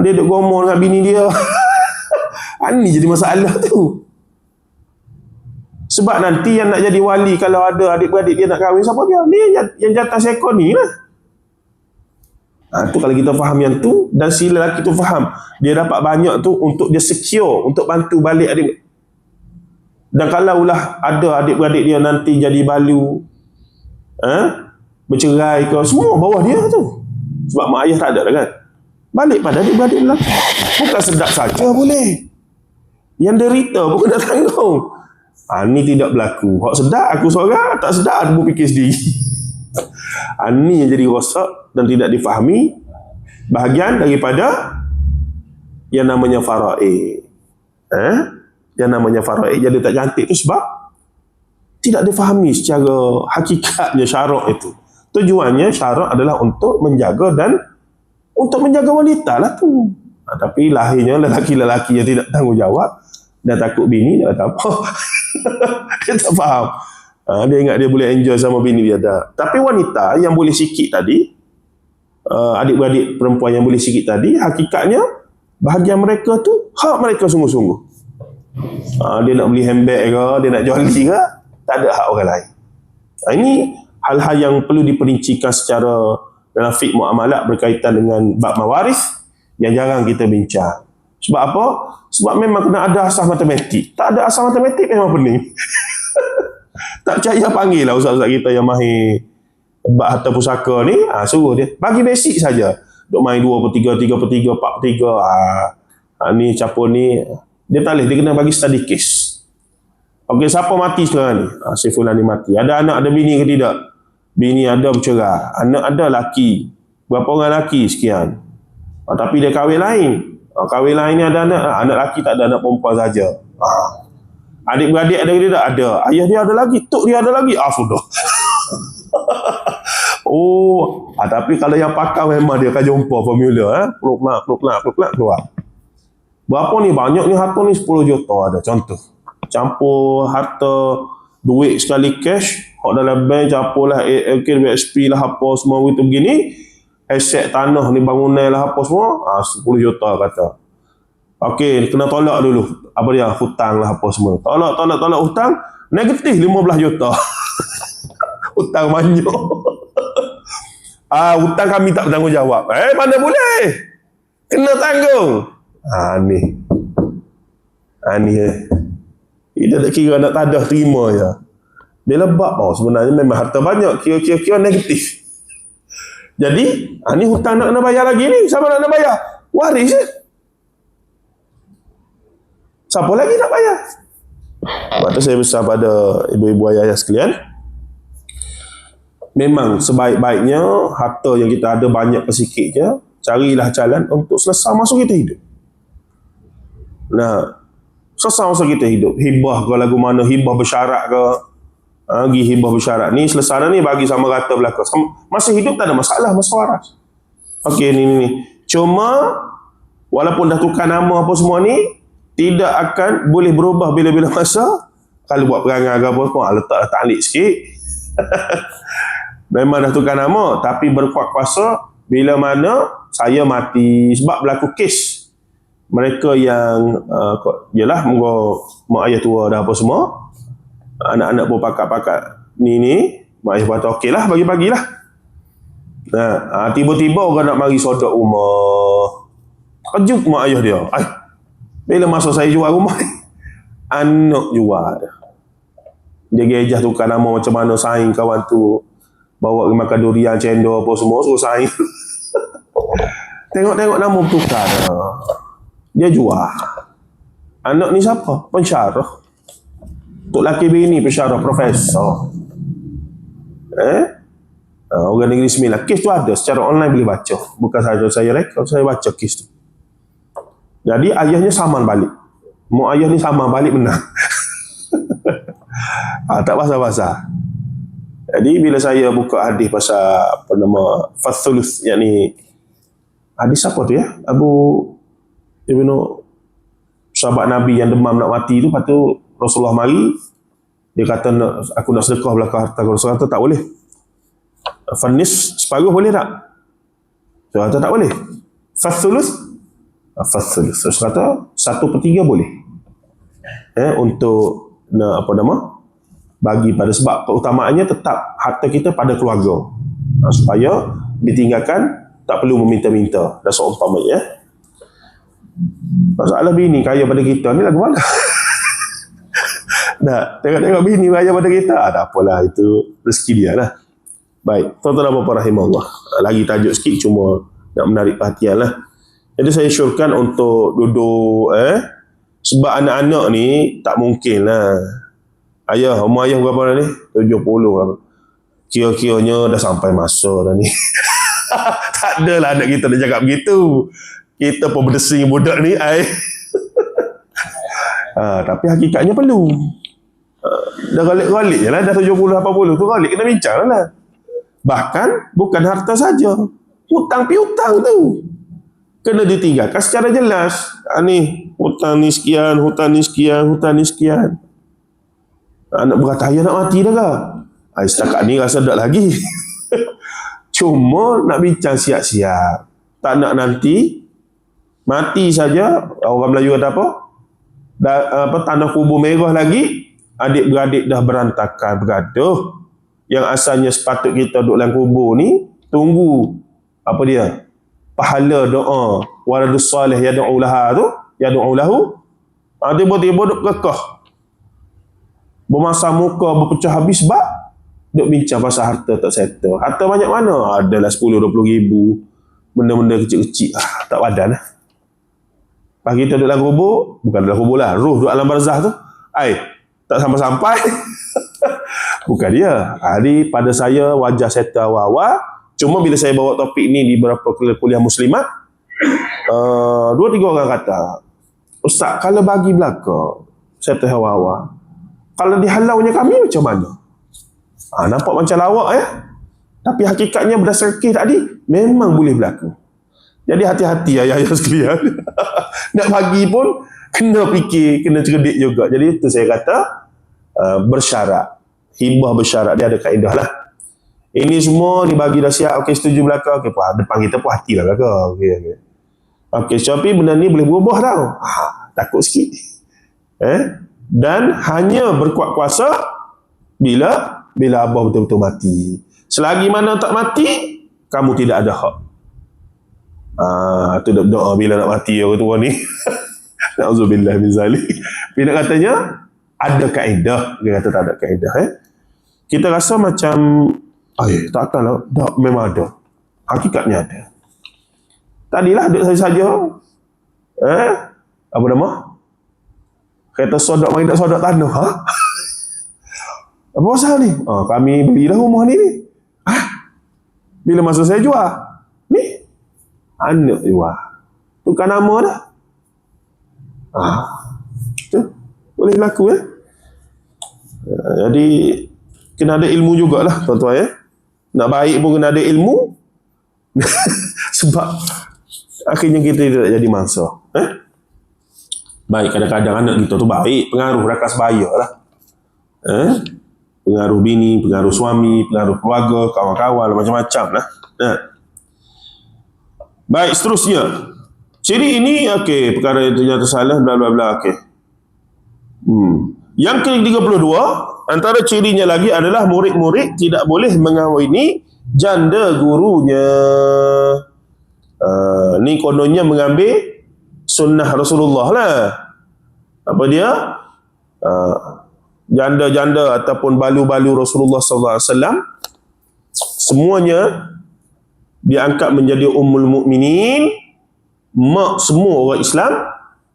Dia duduk gomol dengan bini dia. Ini jadi masalah tu. Sebab nanti yang nak jadi wali, kalau ada adik-beradik dia nak kahwin, siapa dia? Ni yang jatah sekon ni lah. Tu kalau kita faham yang tu, dan si lelaki tu faham dia dapat banyak tu untuk dia secure, untuk bantu balik adik. Dan kalaulah ada adik-beradik dia nanti jadi balu, bercerai ke, semua bawah dia tu. Sebab mak ayah tak ada dah kan. Balik pada adik-beradik lelaki. Bukan sedap saja boleh, yang derita pun kena tanggung. Ni tidak berlaku. Hak sedap aku seorang, tak sedap aku fikir sendiri. Ni yang jadi rosak dan tidak difahami bahagian daripada yang namanya faraid. Yang namanya faraid jadi tak cantik tu sebab tidak difahami secara hakikatnya syarak itu. Tujuannya syarak adalah untuk menjaga dan untuk menjaga wanita lah tu. Tapi lahirnya lelaki-lelaki yang tidak tanggungjawab dan takut bini, dia kata apa? Dia tak faham. Dia ingat dia boleh enjoy sama bini dia dah. Tapi wanita yang boleh sikit tadi, adik-beradik perempuan yang boleh sikit tadi, hakikatnya bahagian mereka tu hak mereka sungguh-sungguh. Dia nak beli handbag ke, dia nak joli ke, tak ada hak orang lain. Ini hal-hal yang perlu diperincikan secara dalam fiqh muamalat berkaitan dengan bab mawaris yang jarang kita bincang. Sebab apa? Sebab memang kena ada asas matematik. Tak ada asas matematik memang pening. Tak percaya panggil lah ustaz-ustaz kita yang mahir bab harta pusaka ni, suruh dia bagi basic saja. Duk main 2/3, 3/3, 4/3. Ni capur ni dia tak boleh, dia kena bagi study case. Okey, siapa mati sekarang ni? Si fulan ni mati. Ada anak, ada bini ke tidak? Bini ada bercerai, anak ada laki. Berapa orang laki? Sekian. Tapi dia kahwin lain. Kahwin lain ni ada anak laki tak ada, anak perempuan saja. Adik-beradik ada ke tidak? Ada. Ayah dia ada lagi, tok dia ada lagi. Sudah. Tapi kalau yang pakar memang dia akan jumpa formula. Pluk-plak keluar. Berapa ni? Banyak ni harta ni 10 juta ada. Contoh. Campur harta duit sekali cash, hak dalam bank campurlah BSP lah apa semua itu begini, aset tanah ni bangunan lah apa semua, 10 juta kata. Okey, kena tolak dulu. Apa dia? Hutang lah apa semua. Tolak hutang, negatif 15 juta. Hutang banyak. Hutang kami tak bertanggungjawab. Mana boleh? Kena tanggung. Ni. Dia tak kira nak tadah terima je. Bila bab sebenarnya memang harta banyak, kira-kira negatif. Jadi, ni hutang nak kena bayar lagi ni. Siapa nak bayar? Waris je. Siapa lagi nak bayar? Sebab tu saya besar pada ibu-ibu ayah sekalian. Memang sebaik-baiknya harta yang kita ada banyak ke sikit je, carilah jalan untuk selesai masa kita hidup. Selesai masa kita hidup. Hibah ke lagu mana, hibah bersyarat ke, hibah bersyarat ni selesai ni bagi sama rata belaka. Masa hidup tak ada masalah, masa waras. Okey, ni. Cuma walaupun dah tukar nama apa semua ni, tidak akan boleh berubah bila-bila masa. Kalau buat perangai ke apa semua, letak ta'liq sikit. Memang dah tukar nama, tapi berkuat kuasa bila mana saya mati. Sebab berlaku kes mereka yang yelah moga mak ayah tua dah apa semua, anak-anak pun pakat-pakat ni mak ayah kata okeylah bagi-bagilah. Tiba-tiba orang nak mari sodok rumah, kejut mak ayah dia. Bila masa saya jual rumah ni, anak jual dia gejah tukar nama macam mana, saing kawan tu bawa pergi makan durian, cendol apa semua, suruh saing. Tengok-tengok nama bertukar dah. Dia jual. Anak ni siapa? Pensyarah. Tok laki bini pensyarah, profesor. Orang negeri Sembilan. Kes tu ada, secara online boleh baca. Bukan sahaja saya rekod, saya baca kes tu. Jadi ayahnya saman balik. Mak ayah ni saman balik benar. Tak basah-basah. Jadi bila saya buka hadis pasal apa nama fathulus, yakni hadis apa tu ya? Ibnu sahabat Nabi yang demam nak mati tu, lepas tu Rasulullah mari, dia kata aku nak sedekah belakang harta. Rasulullah kata tak boleh. Fanis separuh boleh tak? Rasulullah kata tak boleh. Fathulus Rasulullah kata 1/3 boleh. Untuk bagi pada, sebab keutamaannya tetap harta kita pada keluarga, supaya ditinggalkan Tak perlu meminta-minta. Dah seumpamanya. Masalah bini kaya pada kita ni lagu mana? Nah, tengok-tengok bini kaya pada kita. Tak apalah, itu rezeki dia lah. Baik, tuan-tuan dan puan rahimahullah. Lagi tajuk sikit, cuma nak menarik perhatian lah. Jadi saya syorkan untuk duduk sebab anak-anak ni tak mungkin lah. Ayah, umur ayah berapa dah ni? 70 lah. Kira-kiranya dah sampai masa dah ni. Tak adalah anak kita nak cakap begitu. Kita pun berdesing budak ni. Tapi hakikatnya perlu. Dah galik-galik je lah. Dah 70-80 tu galik. Kena bincang lah. Bahkan bukan harta saja. Hutang piutang tu kena ditinggalkan secara jelas. Ni hutang ni sekian, hutang ni sekian, hutang ni sekian. Anak berkata, ayah nak mati dah kah? Setakat ni rasa tak lagi. Cuma nak bincang siap-siap. Tak nak nanti mati saja. Orang Melayu kata apa? Tanah kubur merah lagi. Adik-beradik dah berantakan, bergaduh. Yang asalnya sepatut kita duduk dalam kubur ni, tunggu apa dia? Pahala doa waladus salih yad'u laha tu, yad'u lahu. Tiba-tiba duk kekeh. Bermasa muka berpecah habis sebab duk bincang pasal harta tak settle. Harta banyak mana? Adalah 10-20 ribu. Benda-benda kecil-kecil. Tak padan lah. Pas kita duduk dalam kubur, bukan dalam kubur lah, ruh duduk alam barzah tu. Tak sampai-sampai. Bukan dia. Hari pada saya wajah settle awal-awal. Cuma bila saya bawa topik ni di beberapa kuliah muslimat, 2-3 orang kata, Ustaz, kalau bagi belaka, saya terhawa-hawa. Kalau dihalaunya kami macam mana? Nampak macam lawak ya? Tapi hakikatnya berdasarkan kes tadi, memang boleh berlaku. Jadi hati-hati ayah-ayah sekalian. Nak bagi pun, kena fikir, kena cerdik juga. Jadi itu saya kata, bersyarat. Hibah bersyarat, dia ada kaedah lah. Ini semua dibagi dah siap. Okey, setuju belaka. Okey, depan kita pun hati lah belaka. Okey, tapi benda ni boleh berubah tau. Takut sikit. Dan hanya berkuat kuasa bila abah betul-betul mati. Selagi mana tak mati, kamu tidak ada hak. Tu doa bila nak mati orang tua ni. Na'udzubillah min zalik. Bila katanya ada kaedah, dia kata tak ada kaedah. Kita rasa macam takkanlah, tak, memang ada. Hakikatnya ada. Tadilah duduk saja. Apa nama? Kata sodok mari tak sodok tanah. Apa pasal ni? Kami belilah rumah ni. Bila masa saya jual? Ni. Anak jual. Tukar nama dah. Tu. Boleh berlaku jadi kena ada ilmu jugalah tuan-tuan ya. Nak baik pun kena ada ilmu. Sebab akhirnya kita tidak jadi mangsa. Baik, kadang-kadang anak kita tu baik, pengaruh rakas bahaya lah. Pengaruh bini, pengaruh suami, pengaruh keluarga, kawan-kawan, macam-macam lah. Baik, seterusnya. Ciri ini, okey, perkara yang ternyata salah, bla bla bla, okey. Yang ke-32, antara cirinya lagi adalah murid-murid tidak boleh mengawini janda gurunya. Ni kononnya mengambil sunnah Rasulullah lah. Apa dia? Janda-janda ataupun balu-balu Rasulullah SAW semuanya diangkat menjadi ummul mukminin, mak semua orang Islam,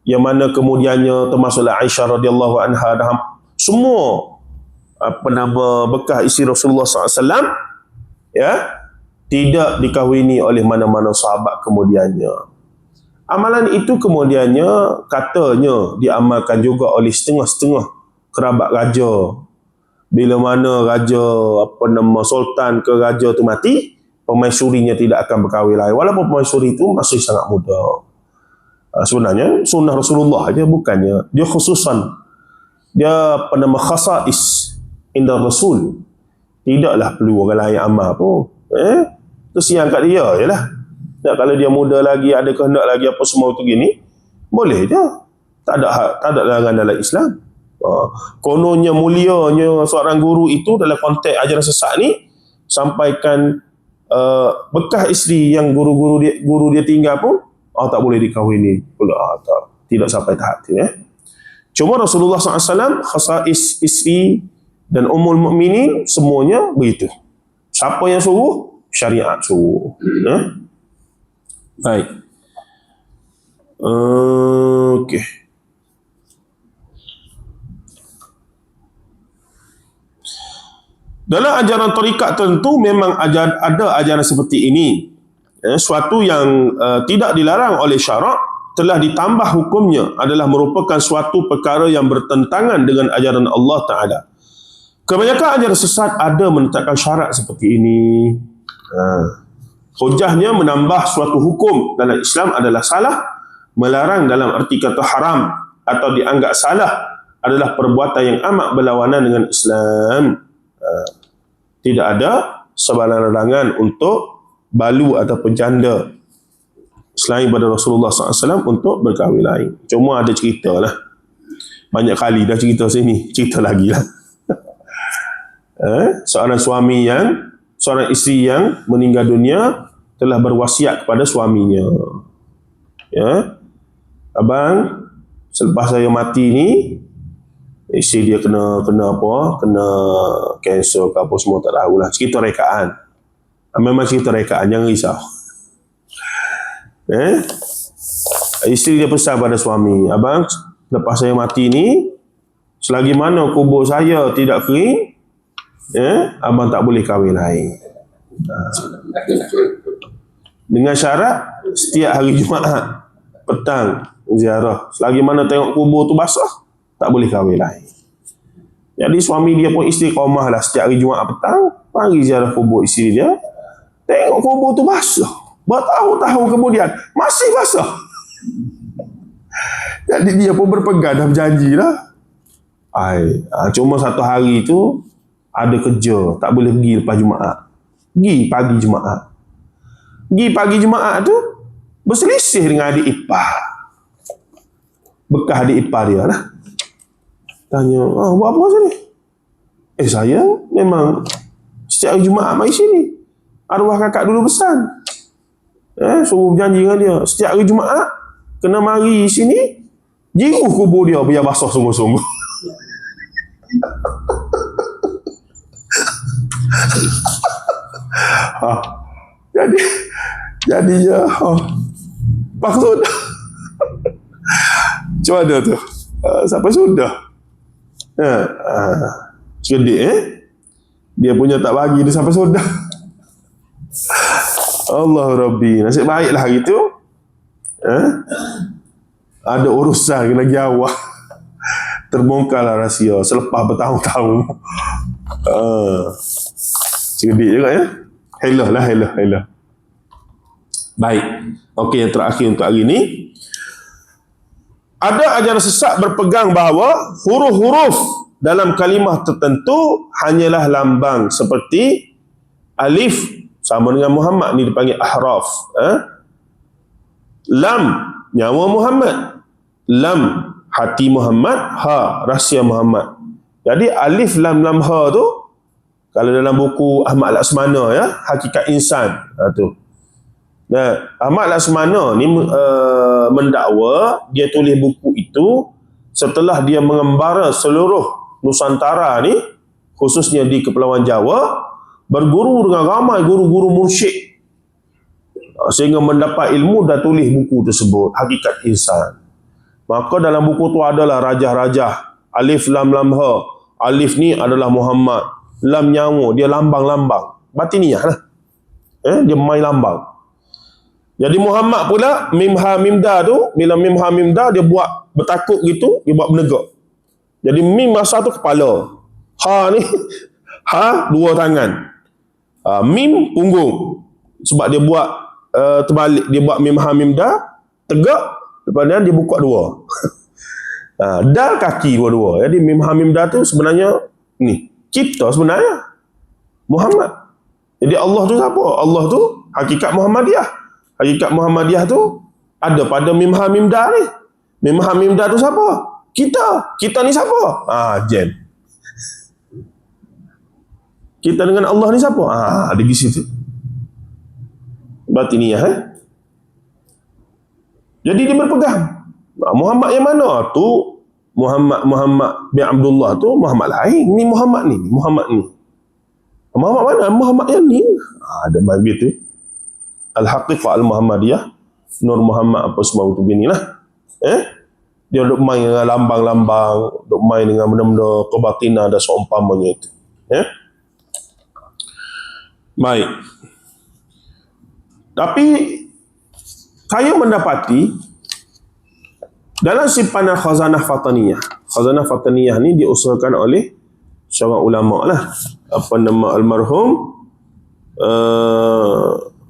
yang mana kemudiannya termasuklah Aisyah radhiyallahu anha dan semua bekas isteri Rasulullah SAW tidak dikahwini oleh mana-mana sahabat kemudiannya. Amalan itu kemudiannya katanya diamalkan juga oleh setengah-setengah kerabat raja. Bila mana raja sultan ke raja tu mati, pemaisurinya tidak akan berkahwin lagi. Walaupun pemaisuri itu masih sangat muda. Sebenarnya sunnah Rasulullah aja, bukannya dia khususan, dia khasais inda Rasul. Tidaklah perlu orang lain amal pun. Terus yang kat dia je lah. Kalau dia muda lagi, ada kehendak lagi apa semua tu gini, boleh je. Tak ada larangan dalam Islam. Kononnya mulianya seorang guru itu dalam konteks ajaran sesat ni, sampaikan bekas isteri yang guru dia tinggal pun tak boleh dikahwini pula. Tidak sampai tahap tu Cuma Rasulullah SAW khasais isteri dan ummul mukminin semuanya begitu. Siapa yang suruh? Syariat suruh. Baik. Okey. Dalam ajaran tarikat tentu memang ada ajaran seperti ini. Suatu yang tidak dilarang oleh syarak telah ditambah hukumnya adalah merupakan suatu perkara yang bertentangan dengan ajaran Allah Ta'ala. Kebanyakan ajaran sesat ada menetapkan syarat seperti ini. Hujahnya menambah suatu hukum dalam Islam adalah salah, melarang dalam arti kata haram atau dianggap salah adalah perbuatan yang amat berlawanan dengan Islam. Tidak ada sebarang larangan untuk balu ataupun janda selain pada Rasulullah SAW untuk berkahwin lain. Cuma ada cerita lah. Banyak kali dah cerita sini. Cerita lagi lah. Seorang isteri yang meninggal dunia telah berwasiat kepada suaminya. Abang, selepas saya mati ni, isteri dia kena apa? Kena kanser ke apa semua, tak tahulah. Cerita rekaan. Memang cerita rekaan, jangan risau. Isteri dia pesan pada suami, abang, lepas saya mati ni, selagi mana kubur saya tidak kering, abang tak boleh kahwin lain. Dengan syarat setiap hari Jumaat petang ziarah, selagi mana tengok kubur tu basah, tak boleh kahwin lain. Jadi suami dia pun istiqamah lah, setiap hari Jumaat petang pergi ziarah kubur isteri dia, tengok kubur tu basah. Bertahun-tahun kemudian masih basah. Jadi dia pun berpegang dah berjanji lah. Cuma satu hari tu ada kerja, tak boleh pergi lepas Jumaat. Pergi pagi Jumaat. Pergi pagi Jumaat tu berselisih dengan adik ipar. Bekas adik ipar dia lah. Tanya, buat apa sini? Saya memang setiap hari Jumaat mari sini. Arwah kakak dulu pesan. Suruh berjanji dengan dia, setiap hari Jumaat kena mari sini, jiruh kubur dia biar basah sungguh-sungguh. Jadi ya, Pak sudah. Macam mana tu? Sampai sudah. Cerdik dia punya tak bagi dia sampai sudah. Allah Rabbi, nasib baiklah hari tu ada urusan kena jawab. Terbongkarlah rahsia selepas bertahun-tahun. Cerdik juga Helah. Baik. Okey, yang terakhir untuk hari ini, ada ajaran sesat berpegang bahawa huruf-huruf dalam kalimah tertentu hanyalah lambang, seperti alif sama dengan Muhammad, ni dipanggil ahraf. Lam, nyawa Muhammad. Lam, hati Muhammad. Ha, rahsia Muhammad. Jadi alif, lam, lam, ha tu, kalau dalam buku Ahmad Laksmana Hakikat Insan, tu. Ahmad Laksmana ni mendakwa dia tulis buku itu setelah dia mengembara seluruh Nusantara ni, khususnya di Kepulauan Jawa, berguru dengan ramai guru-guru mursyid, sehingga mendapat ilmu dan tulis buku tersebut, Hakikat Insan. Maka dalam buku tu adalah rajah-rajah, alif, lam, lam, ha. Alif ni adalah Muhammad, lam nyawa, dia lambang-lambang batiniah lah. Dia main lambang. Jadi Muhammad pula, mim ha mim da tu, bila mim ha mim da dia buat bertakuk gitu, dia buat bernegak. Jadi mim masa tu kepala, ha ni ha dua tangan, mim punggung, sebab dia buat terbalik, dia buat mim ha mim da tegak, lepas dia buka dua. Dal kaki dua-dua. Jadi mim ha mim da tu sebenarnya ni cipta sebenarnya Muhammad. Jadi Allah tu siapa? Allah tu hakikat Muhammadiyah. Hakikat Muhammadiyah tu ada pada mim ha mim da ni. Mim ha mim da tu siapa? Kita ni siapa? Jam. Kita dengan Allah ni siapa? Ada di situ. batiniyah. Jadi dia berpegang. Muhammad yang mana tu? Muhammad bin Abdullah tu Muhammad lain. Ni Muhammad ni. Muhammad mana? Muhammad yang ni. Ada bagi tu. Al-Haqiqah Al-Muhammadiyah. Nur Muhammad apa semua tu begini lah. Dia duk main dengan lambang-lambang, duk main dengan benda-benda kebatinan dan seumpamanya itu. Baik. Tapi saya mendapati dalam simpanan Khazanah Fataniyah. Khazanah Fataniyah ni diusulkan oleh seorang ulama lah. Apa nama almarhum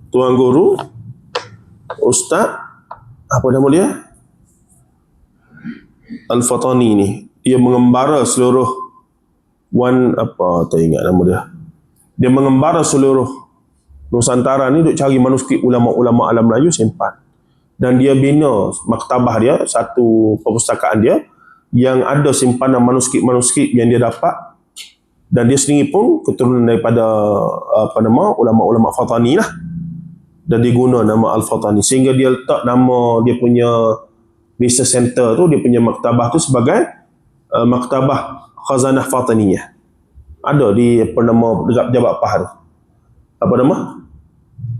Tuan Guru Ustaz apa nama dia? Al-Fatani ni. Dia mengembara seluruh tak ingat nama dia. Dia mengembara seluruh Nusantara ni duk cari manuskrip ulama-ulama alam Melayu simpan. Dan dia bina maktabah dia, satu perpustakaan dia yang ada simpanan manuskrip-manuskrip yang dia dapat, dan dia sendiri pun keturunan daripada ulama-ulama Fatani lah, dan dia guna nama Al-Fatani sehingga dia letak nama dia punya research center tu, dia punya maktabah tu sebagai Maktabah Khazanah Fataniyah. Ada di dekat Jabal Pahar. Apa nama?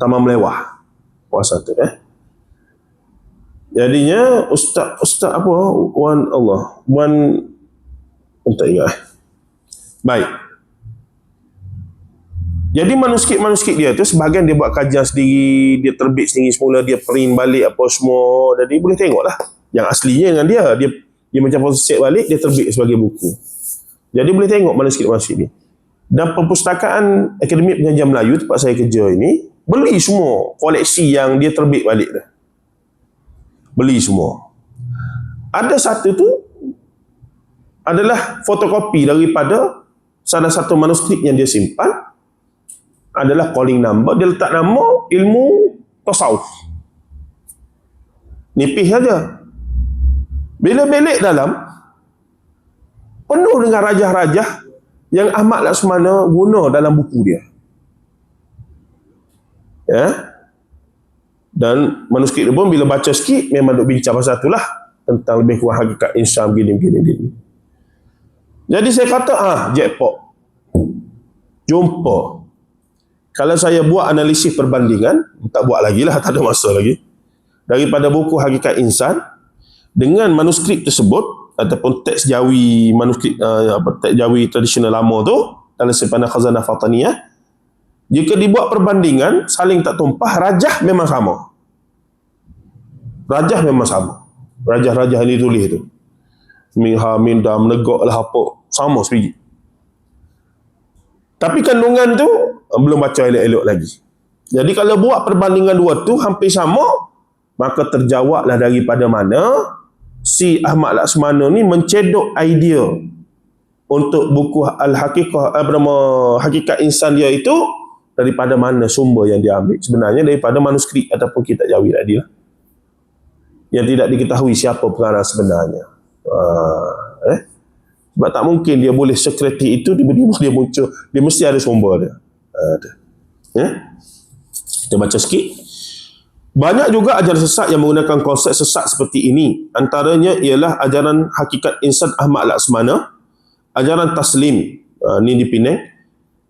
Taman Melewah. Puasa tu Jadinya Ustaz apa? Tak ingat. Baik. Jadi manuskrip dia tu sebahagian dia buat kajian sendiri, dia terbit sendiri semula, dia print balik apa semua. Jadi boleh tengoklah yang aslinya dengan dia macam set balik, dia terbit sebagai buku. Jadi boleh tengok manuskrip ni. Dan perpustakaan Akademi Pengajian Melayu tempat saya kerja ini beli semua koleksi yang dia terbit balik dah. Beli semua. Ada satu tu adalah fotokopi daripada salah satu manuskrip yang dia simpan, adalah calling number, dia letak nama ilmu tasawuf. Nipis saja. Bila belik dalam, penuh dengan rajah-rajah yang Ahmad Laksmana guna dalam buku dia. Dan manuskrip dia pun bila baca sikit memang duk bincang pasal itulah, tentang lebih kurang hakikat insan gini. Jadi saya kata jackpot. Jumpa. Kalau saya buat analisis perbandingan, tak buat lagi lah, tak ada masa lagi, daripada buku Hakikat Insan dengan manuskrip tersebut ataupun teks Jawi, manuskrip teks Jawi tradisional lama tu dalam simpanan Khazanah Fataniyah, jika dibuat perbandingan saling tak tumpah, rajah memang sama. Rajah-rajah yang ditulis tu, min dam negak lah apa, sama sebiji. Tapi kandungan tu belum baca elok-elok lagi. Jadi kalau buat perbandingan dua tu hampir sama, maka terjawablah daripada mana si Ahmad Laksmana ni mencedok idea untuk buku Al-Haqiqah Hakikat Insan dia itu, daripada mana sumber yang dia ambil. Sebenarnya daripada manuskrip ataupun kitab Jawi tadi lah, yang tidak diketahui siapa pengarang sebenarnya. Sebab tak mungkin dia boleh sekretif itu, tiba-tiba dia muncul, dia mesti ada sumber dia. Kita baca sikit. Banyak juga ajaran sesat yang menggunakan konsep sesat seperti ini. Antaranya ialah ajaran Hakikat Insan Ahmad Laksmana, ajaran Taslim ni di Penang,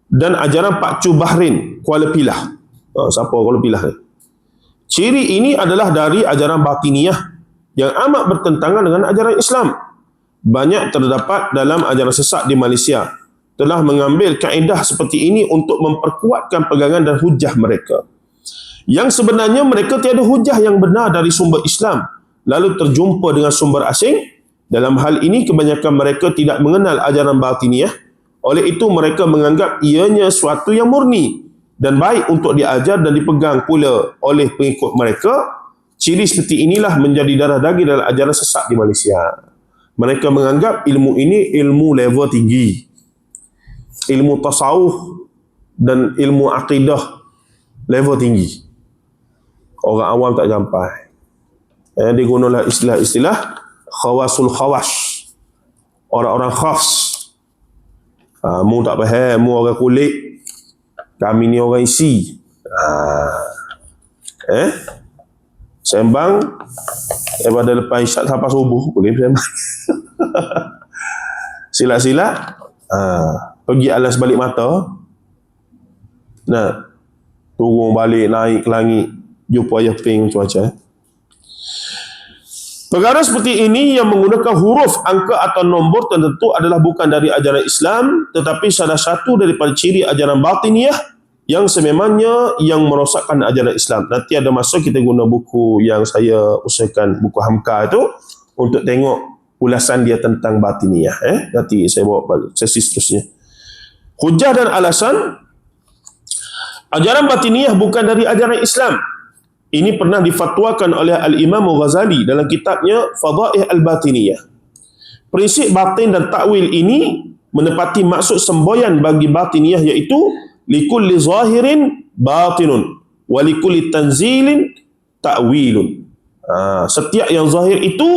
dan ajaran Pak Cu Bahrin Kuala Pilah. Siapa Kuala Pilah ni? Ciri ini adalah dari ajaran batiniyah yang amat bertentangan dengan ajaran Islam. Banyak terdapat dalam ajaran sesat di Malaysia telah mengambil kaedah seperti ini untuk memperkuatkan pegangan dan hujah mereka, yang sebenarnya mereka tiada hujah yang benar dari sumber Islam, lalu terjumpa dengan sumber asing. Dalam hal ini kebanyakan mereka tidak mengenal ajaran batiniyah, oleh itu mereka menganggap ianya suatu yang murni dan baik untuk diajar dan dipegang pula oleh pengikut mereka. Ciri seperti inilah menjadi darah daging dalam ajaran sesat di Malaysia. Mereka menganggap ilmu ini ilmu level tinggi, ilmu tasawuf dan ilmu akidah level tinggi. Orang awam tak sampai. Dia gunalah istilah-istilah khawasul khawas, orang-orang khas. Mu tak faham, mu orang kulit, kami ni orang isi. Sembang daripada lepas isyak sampai subuh boleh sembang. Silat-silat, pergi alas balik mata, turun balik, naik ke langit, jumpa ayah ping cuaca. Perkara seperti ini yang menggunakan huruf, angka atau nombor tertentu adalah bukan dari ajaran Islam, tetapi salah satu daripada ciri ajaran batiniyah yang sememangnya yang merosakkan ajaran Islam. Nanti ada masa kita guna buku yang saya usahakan, buku Hamka itu, untuk tengok ulasan dia tentang batiniyah. Nanti saya bawa pada sesi seterusnya. Hujah dan alasan, ajaran batiniyah bukan dari ajaran Islam. Ini pernah difatwakan oleh Al-Imam Ghazali dalam kitabnya Fadaih Al-Batiniyah. Prinsip batin dan takwil ini menepati maksud semboyan bagi batiniyah, iaitu likulli zahirin batinun wa likulli tanzilin ta'wilun. Setiap yang zahir itu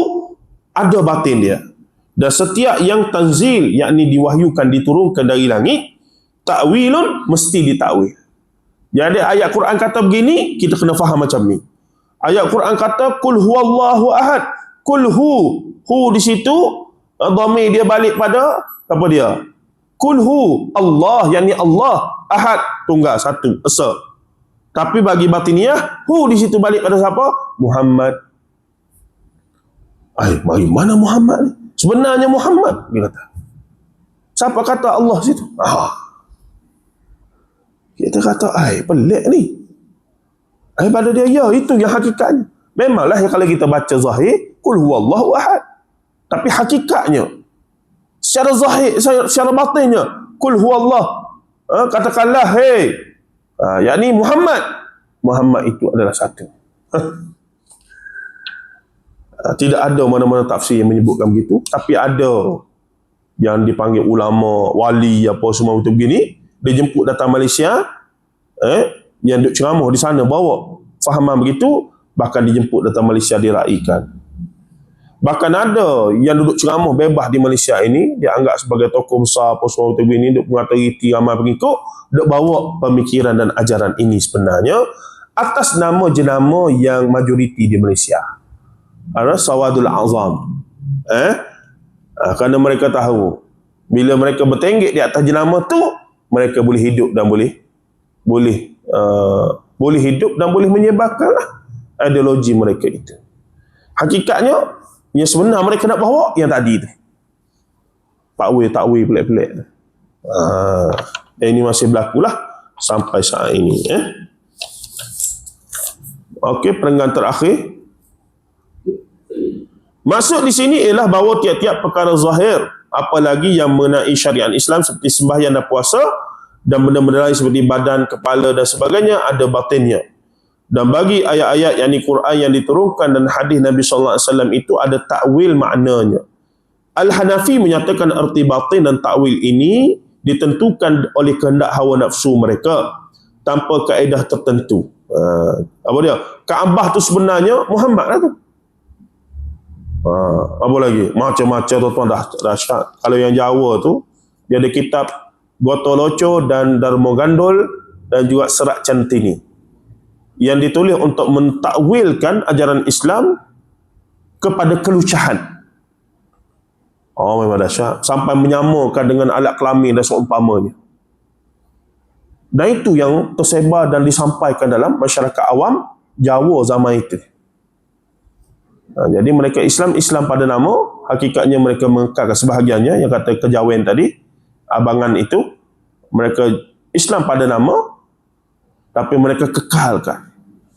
ada batin dia, dan setiap yang tanzil, yakni diwahyukan, diturunkan dari langit, ta'wilun, mesti ditakwil. Jadi ayat Quran kata begini, kita kena faham macam ni. Ayat Quran kata kul huwallahu ahad, kul hu di situ dhamir dia balik pada apa dia? Kul hu Allah, yakni Allah, ahad, tunggal, satu, esa. Tapi bagi batiniyah, hu di situ balik pada siapa? Muhammad. Mari mana Muhammad ni? Sebenarnya Muhammad, dia kata. Siapa kata Allah situ? Kita kata, pelik ni. Pada dia, ya, itu yang hakikatnya. Memanglah kalau kita baca zahir, kul huwallahu ahad. Tapi hakikatnya, secara zahir, secara batinnya, kul huwallah, katakanlah, yakni Muhammad itu adalah satu. Tidak ada mana-mana tafsir yang menyebutkan begitu, tapi ada yang dipanggil ulama, wali, apa semua betul begini, dia jemput datang Malaysia, yang duduk ceramah di sana, bawa fahaman begitu, bahkan dijemput datang Malaysia diraikan. Bahkan ada yang duduk ceramah bebas di Malaysia ini, dia anggap sebagai tokoh besar, apa semua betul begini, duduk mengatariti ramai pengikut, duduk bawa pemikiran dan ajaran ini sebenarnya atas nama jenama yang majoriti di Malaysia, Sawadul Azam. Kerana mereka tahu bila mereka bertenggek di atas jenama tu, mereka boleh hidup dan boleh hidup dan boleh menyebarkanlah ideologi mereka itu. Hakikatnya yang sebenar mereka nak bawa yang tadi tu, takwil pelik-pelik. Ini masih berlakulah sampai saat ini. Okey, perenggan terakhir. Maksud di sini ialah bahawa tiap-tiap perkara zahir, apalagi yang mengenai syariat Islam seperti sembahyang dan puasa dan benda-benda lain seperti badan, kepala dan sebagainya, ada batinnya. Dan bagi ayat-ayat yang di Quran yang diturunkan dan hadis Nabi sallallahu alaihi wasallam itu ada takwil maknanya. Al-Hanafi menyatakan erti batin dan takwil ini ditentukan oleh kehendak hawa nafsu mereka tanpa kaedah tertentu. Apa dia? Kaabah tu sebenarnya Muhammad lah tu. Apa lagi? Macam-macam tuan-tuan dahsyat. Kalau yang Jawa tu, dia ada kitab Gotoloco dan Darmo Gandol dan juga Serat Centini yang ditulis untuk mentakwilkan ajaran Islam kepada kelucahan. Memang dahsyat. Sampai menyamakan dengan alat kelamin dan seumpamanya. Dan itu yang tersebar dan disampaikan dalam masyarakat awam Jawa zaman itu. Jadi mereka Islam pada nama, hakikatnya mereka mengekalkan sebahagiannya, yang kata kejawen tadi, abangan itu, mereka Islam pada nama, tapi mereka kekalkan.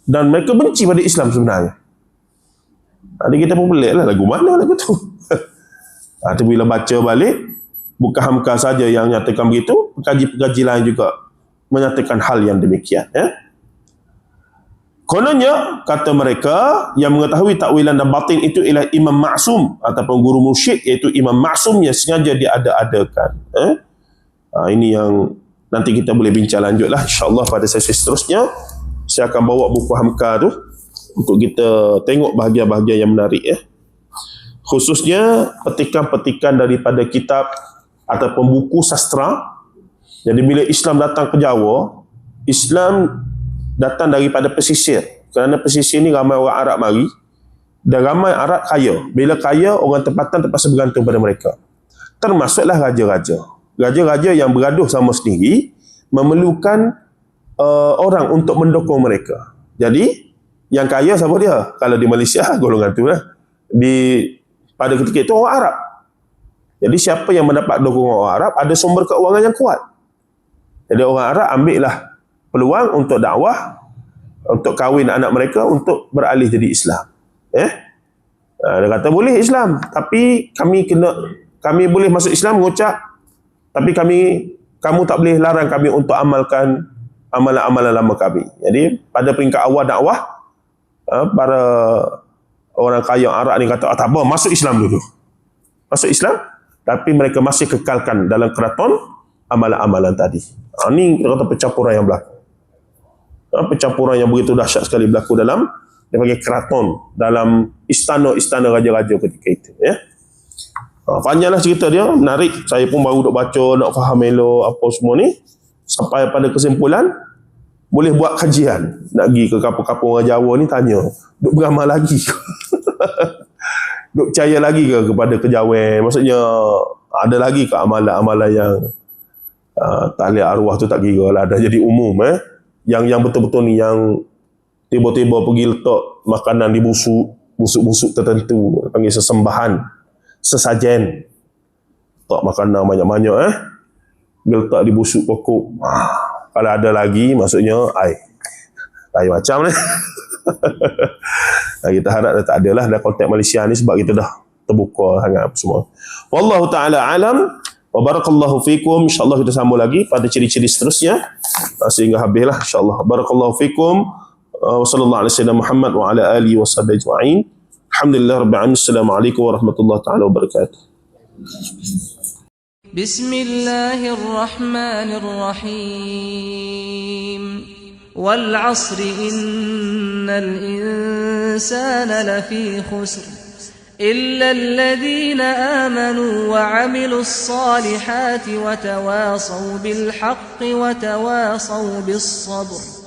Dan mereka benci pada Islam sebenarnya. Jadi kita pun pelik lah, lagu mana lagu tu? Tapi bila baca balik, bukan Hamka saja yang nyatakan begitu, pekaji-pekaji lain juga menyatakan hal yang demikian. Kononnya, kata mereka, yang mengetahui takwilan dan batin itu ialah Imam Maksum ataupun guru mursyid, iaitu Imam Maksum yang sengaja diada-adakan. Ini yang nanti kita boleh bincang lanjut lah, insyaAllah pada sesi seterusnya. Saya akan bawa buku Hamka tu untuk kita tengok bahagian-bahagian yang menarik. Khususnya petikan-petikan daripada kitab ataupun buku sastra. Jadi bila Islam datang ke Jawa, Islam datang daripada pesisir. Kerana pesisir ni ramai orang Arab mari, dan ramai Arab kaya. Bila kaya, orang tempatan terpaksa bergantung pada mereka. Termasuklah raja-raja. Raja-raja yang bergaduh sama sendiri memerlukan orang untuk mendukung mereka. Jadi yang kaya siapa dia? Kalau di Malaysia golongan tu lah. Pada ketika itu orang Arab. Jadi siapa yang mendapat dukungan orang Arab ada sumber keuangan yang kuat. Jadi orang Arab ambillah peluang untuk dakwah, untuk kahwin anak mereka, untuk beralih jadi Islam. Dia kata boleh Islam, tapi kami boleh masuk Islam mengucap, tapi kamu tak boleh larang kami untuk amalkan amalan-amalan lama kami. Jadi pada peringkat awal dakwah, para orang kaya Arab ni kata, tak apa, masuk Islam dulu. Masuk Islam, tapi mereka masih kekalkan dalam keraton amalan-amalan tadi. Ini kita kata pencampuran yang berlaku. Pencampuran yang begitu dahsyat sekali berlaku dalam dipanggil keraton, dalam istana-istana raja-raja ketika itu. Panjanglah cerita dia, menarik. Saya pun baru duk baca, nak faham elok apa semua ni. Sampai pada kesimpulan, boleh buat kajian. Nak pergi ke kampung-kampung orang Jawa ni, tanya, duk beramal lagi ke? Duk percaya lagi ke kepada kejawen? Maksudnya, ada lagi ke amalan-amalan yang tahlil arwah tu tak kira lah, dah jadi umum. Yang betul-betul ni, yang tiba-tiba pergi letak makanan di busuk tertentu, panggil sesembahan, sesajen, letak makanan banyak-banyak, dia letak di busuk pokok. Kalau ada lagi, maksudnya lain macam ni. Kita harap dah tak adalah dalam konteks Malaysia ni, sebab kita dah terbuka sangat semua. Wallahu ta'ala alam, wa barakallahu fikum. InsyaAllah kita sambung lagi pada ciri-ciri seterusnya sehingga habislah insyaAllah. Barakallahu fikum. Wa sallallahu alaihi wasallam Muhammad wa ala alihi wa sahbihi ajma'in. Alhamdulillah rabbil alamin. Assalamualaikum warahmatullahi taala wabarakatuh. Bismillahirrahmanirrahim. Wal 'asri innal insana lafi khusr illa alladhina amanu wa 'amilus salihati wa tawasaw bil haqqi wa tawasaw bis sabr.